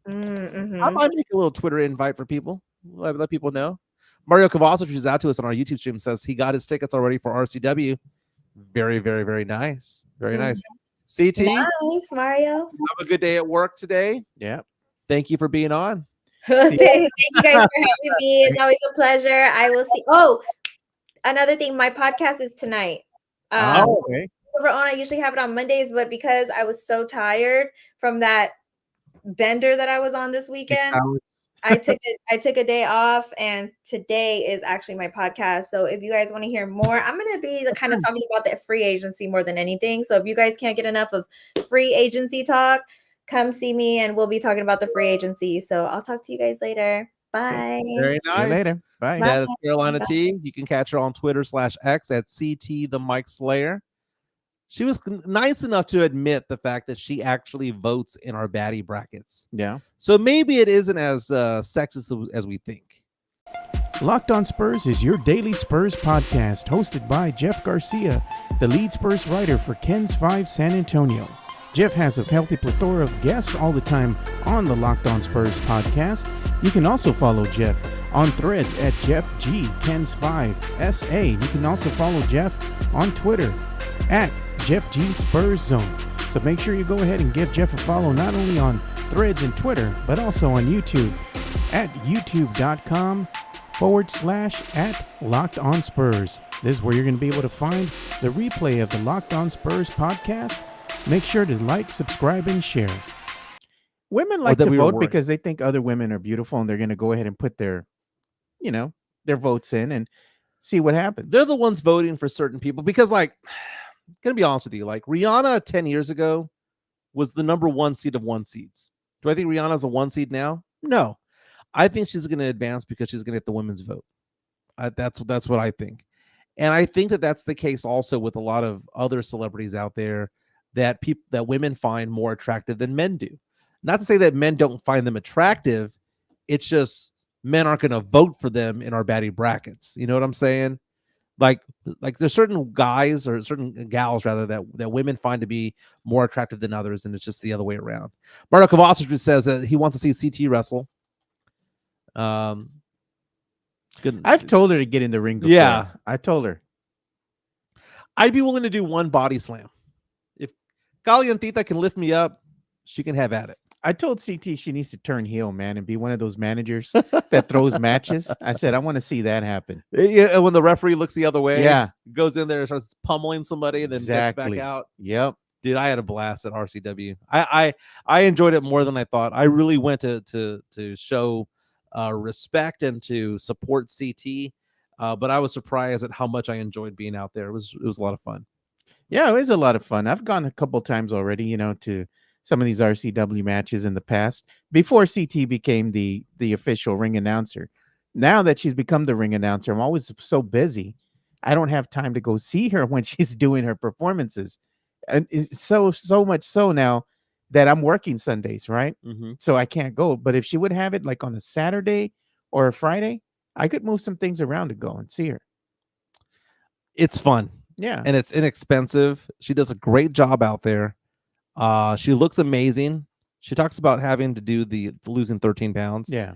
Speaker 3: Mm-hmm.
Speaker 1: I might make a little Twitter invite for people. Let people know. Mario Cavazos reaches out to us on our YouTube stream, says he got his tickets already for RCW. Very, very, very nice. Very nice. CT.
Speaker 3: Nice, Mario.
Speaker 1: Have a good day at work today.
Speaker 2: Yeah.
Speaker 1: Thank you for being on.
Speaker 3: Thank you guys for having me. It's always a pleasure. I will see. Oh, another thing, my podcast is tonight.
Speaker 2: Okay.
Speaker 3: Over on, I usually have it on Mondays, but because I was so tired from that bender that I was on this weekend, I took a day off, and today is actually my podcast. So if you guys want to hear more, I'm going to be kind of talking about the free agency more than anything. So if you guys can't get enough of free agency talk, come see me and we'll be talking about the free agency. So I'll talk to you guys later. Bye.
Speaker 1: Very nice.
Speaker 2: See you later. Bye.
Speaker 1: That is Carolina Teague. You can catch her on Twitter /X at CT the Mike Slayer. She was nice enough to admit the fact that she actually votes in our Baddie Brackets.
Speaker 2: Yeah.
Speaker 1: So maybe it isn't as sexist as we think.
Speaker 2: Locked on Spurs is your daily Spurs podcast, hosted by Jeff Garcia, the lead Spurs writer for Ken's 5 San Antonio. Jeff has a healthy plethora of guests all the time on the Locked on Spurs podcast. You can also follow Jeff on Threads at Jeff G Ken's 5 SA. You can also follow Jeff on Twitter at Jeff G Spurs Zone. So make sure you go ahead and give Jeff a follow not only on Threads and Twitter, but also on YouTube at youtube.com/@LockedOnSpurs. This is where you're going to be able to find the replay of the Locked on Spurs podcast. Make sure to like, subscribe, and share. Women like to vote because they think other women are beautiful, and they're going to go ahead and put their votes in and see what happens.
Speaker 1: They're the ones voting for certain people because, like, gonna be honest with you, like Rihanna 10 years ago was the number 1 seed of 1 seeds. Do I think Rihanna's a 1 seed now? No. I think she's going to advance because she's going to get the women's vote. That's what I think. And I think that that's the case also with a lot of other celebrities out there that women find more attractive than men do. Not to say that men don't find them attractive. It's just men aren't going to vote for them in our Baddie Brackets. You know what I'm saying? Like there's certain guys or certain gals rather that women find to be more attractive than others, and it's just the other way around. Marco Kovacic says that he wants to see CT wrestle.
Speaker 2: Good. I've told her to get in the ring before.
Speaker 1: Yeah,
Speaker 2: I told her.
Speaker 1: I'd be willing to do one body slam. If Calientita can lift me up, she can have at it.
Speaker 2: I told CT she needs to turn heel, man, and be one of those managers that throws matches. I said, I want to see that happen.
Speaker 1: Yeah, when the referee looks the other way,
Speaker 2: yeah,
Speaker 1: goes in there and starts pummeling somebody, and then gets back out.
Speaker 2: Yep.
Speaker 1: Dude, I had a blast at RCW. I enjoyed it more than I thought. I really went to show respect and to support CT, but I was surprised at how much I enjoyed being out there. It was a lot of fun.
Speaker 2: Yeah, it was a lot of fun. I've gone a couple times already, to some of these RCW matches in the past before CT became the official ring announcer. Now that she's become the ring announcer, I'm always so busy. I don't have time to go see her when she's doing her performances. And it's so much so now that I'm working Sundays, right?
Speaker 1: Mm-hmm.
Speaker 2: So I can't go. But if she would have it like on a Saturday or a Friday, I could move some things around to go and see her.
Speaker 1: It's fun.
Speaker 2: Yeah.
Speaker 1: And it's inexpensive. She does a great job out there. She looks amazing. She talks about having to do the losing 13 pounds.
Speaker 2: Yeah.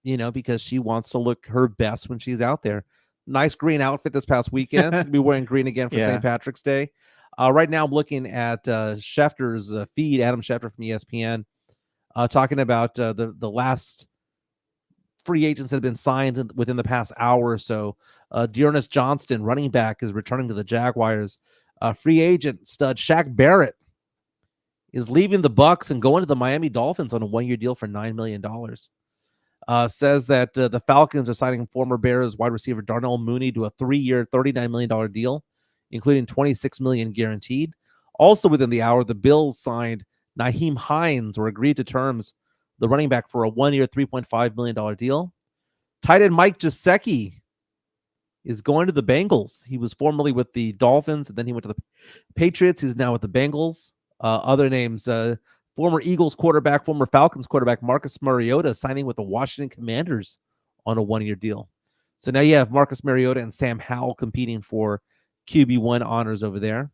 Speaker 1: Because she wants to look her best when she's out there. Nice green outfit this past weekend. She's gonna be wearing green again for St. Patrick's Day. Right now I'm looking at Schefter's feed, Adam Schefter from ESPN, talking about the last free agents that have been signed within the past hour or so. Dearness Johnston, running back, is returning to the Jaguars. Free agent stud Shaq Barrett is leaving the Bucs and going to the Miami Dolphins on a 1-year deal for $9 million. Says that the Falcons are signing former Bears wide receiver Darnell Mooney to a 3-year, $39 million deal, including $26 million guaranteed. Also within the hour, the Bills signed Nyheim Hines, or agreed to terms, the running back, for a 1-year, $3.5 million deal. Tight end Mike Gesicki is going to the Bengals. He was formerly with the Dolphins, and then he went to the Patriots. He's now with the Bengals. Other names, former Eagles quarterback, former Falcons quarterback Marcus Mariota signing with the Washington Commanders on a 1-year deal. So now you have Marcus Mariota and Sam Howell competing for QB1 honors over there.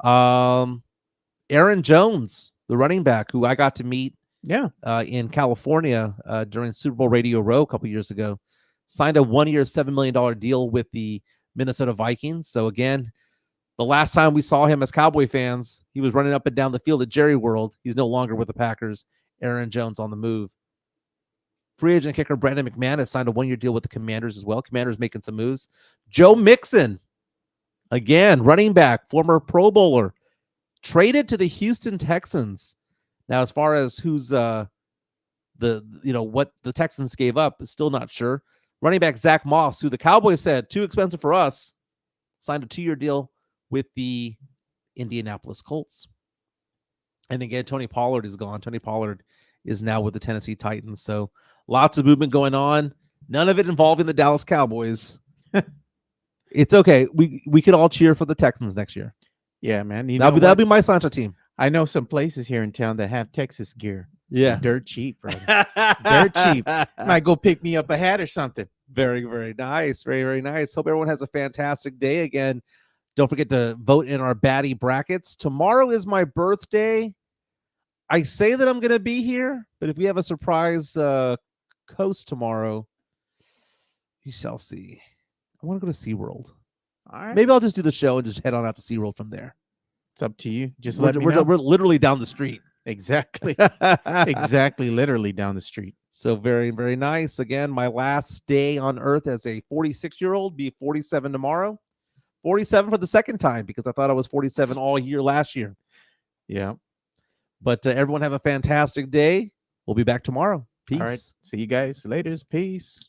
Speaker 1: Aaron Jones, the running back, who I got to meet in California during Super Bowl Radio Row a couple years ago, signed a 1-year, $7 million deal with the Minnesota Vikings. So again, the last time we saw him as Cowboy fans, he was running up and down the field at Jerry World. He's no longer with the Packers. Aaron Jones on the move. Free agent kicker Brandon McManus signed a 1-year deal with the Commanders as well. Commanders making some moves. Joe Mixon, again, running back, former Pro Bowler, traded to the Houston Texans. Now, as far as who's what the Texans gave up is still not sure. Running back Zach Moss, who the Cowboys said too expensive for us, signed a 2-year deal with the Indianapolis Colts. And again, Tony Pollard is gone. Tony Pollard is now with the Tennessee Titans. So lots of movement going on. None of it involving the Dallas Cowboys. It's okay. We could all cheer for the Texans next year.
Speaker 2: Yeah, man.
Speaker 1: That'll be my Sancho team.
Speaker 2: I know some places here in town that have Texas gear.
Speaker 1: Yeah.
Speaker 2: They're dirt cheap, bro. Dirt cheap. Might go pick me up a hat or something.
Speaker 1: Very, very nice. Very, very nice. Hope everyone has a fantastic day. Again, don't forget to vote in our Baddie Brackets. Tomorrow is my birthday. I say that I'm going to be here, but if we have a surprise coast tomorrow, you shall see. I want to go to SeaWorld.
Speaker 2: All right.
Speaker 1: Maybe I'll just do the show and just head on out to SeaWorld from there.
Speaker 2: It's up to you. Just
Speaker 1: we're literally down the street.
Speaker 2: Exactly. Exactly. Literally down the street.
Speaker 1: So very, very nice. Again, my last day on earth as a 46-year-old, be 47 tomorrow. 47 for the second time because I thought I was 47 all year last year.
Speaker 2: Yeah.
Speaker 1: But everyone have a fantastic day. We'll be back tomorrow. Peace.
Speaker 2: All right. See you guys later. Peace.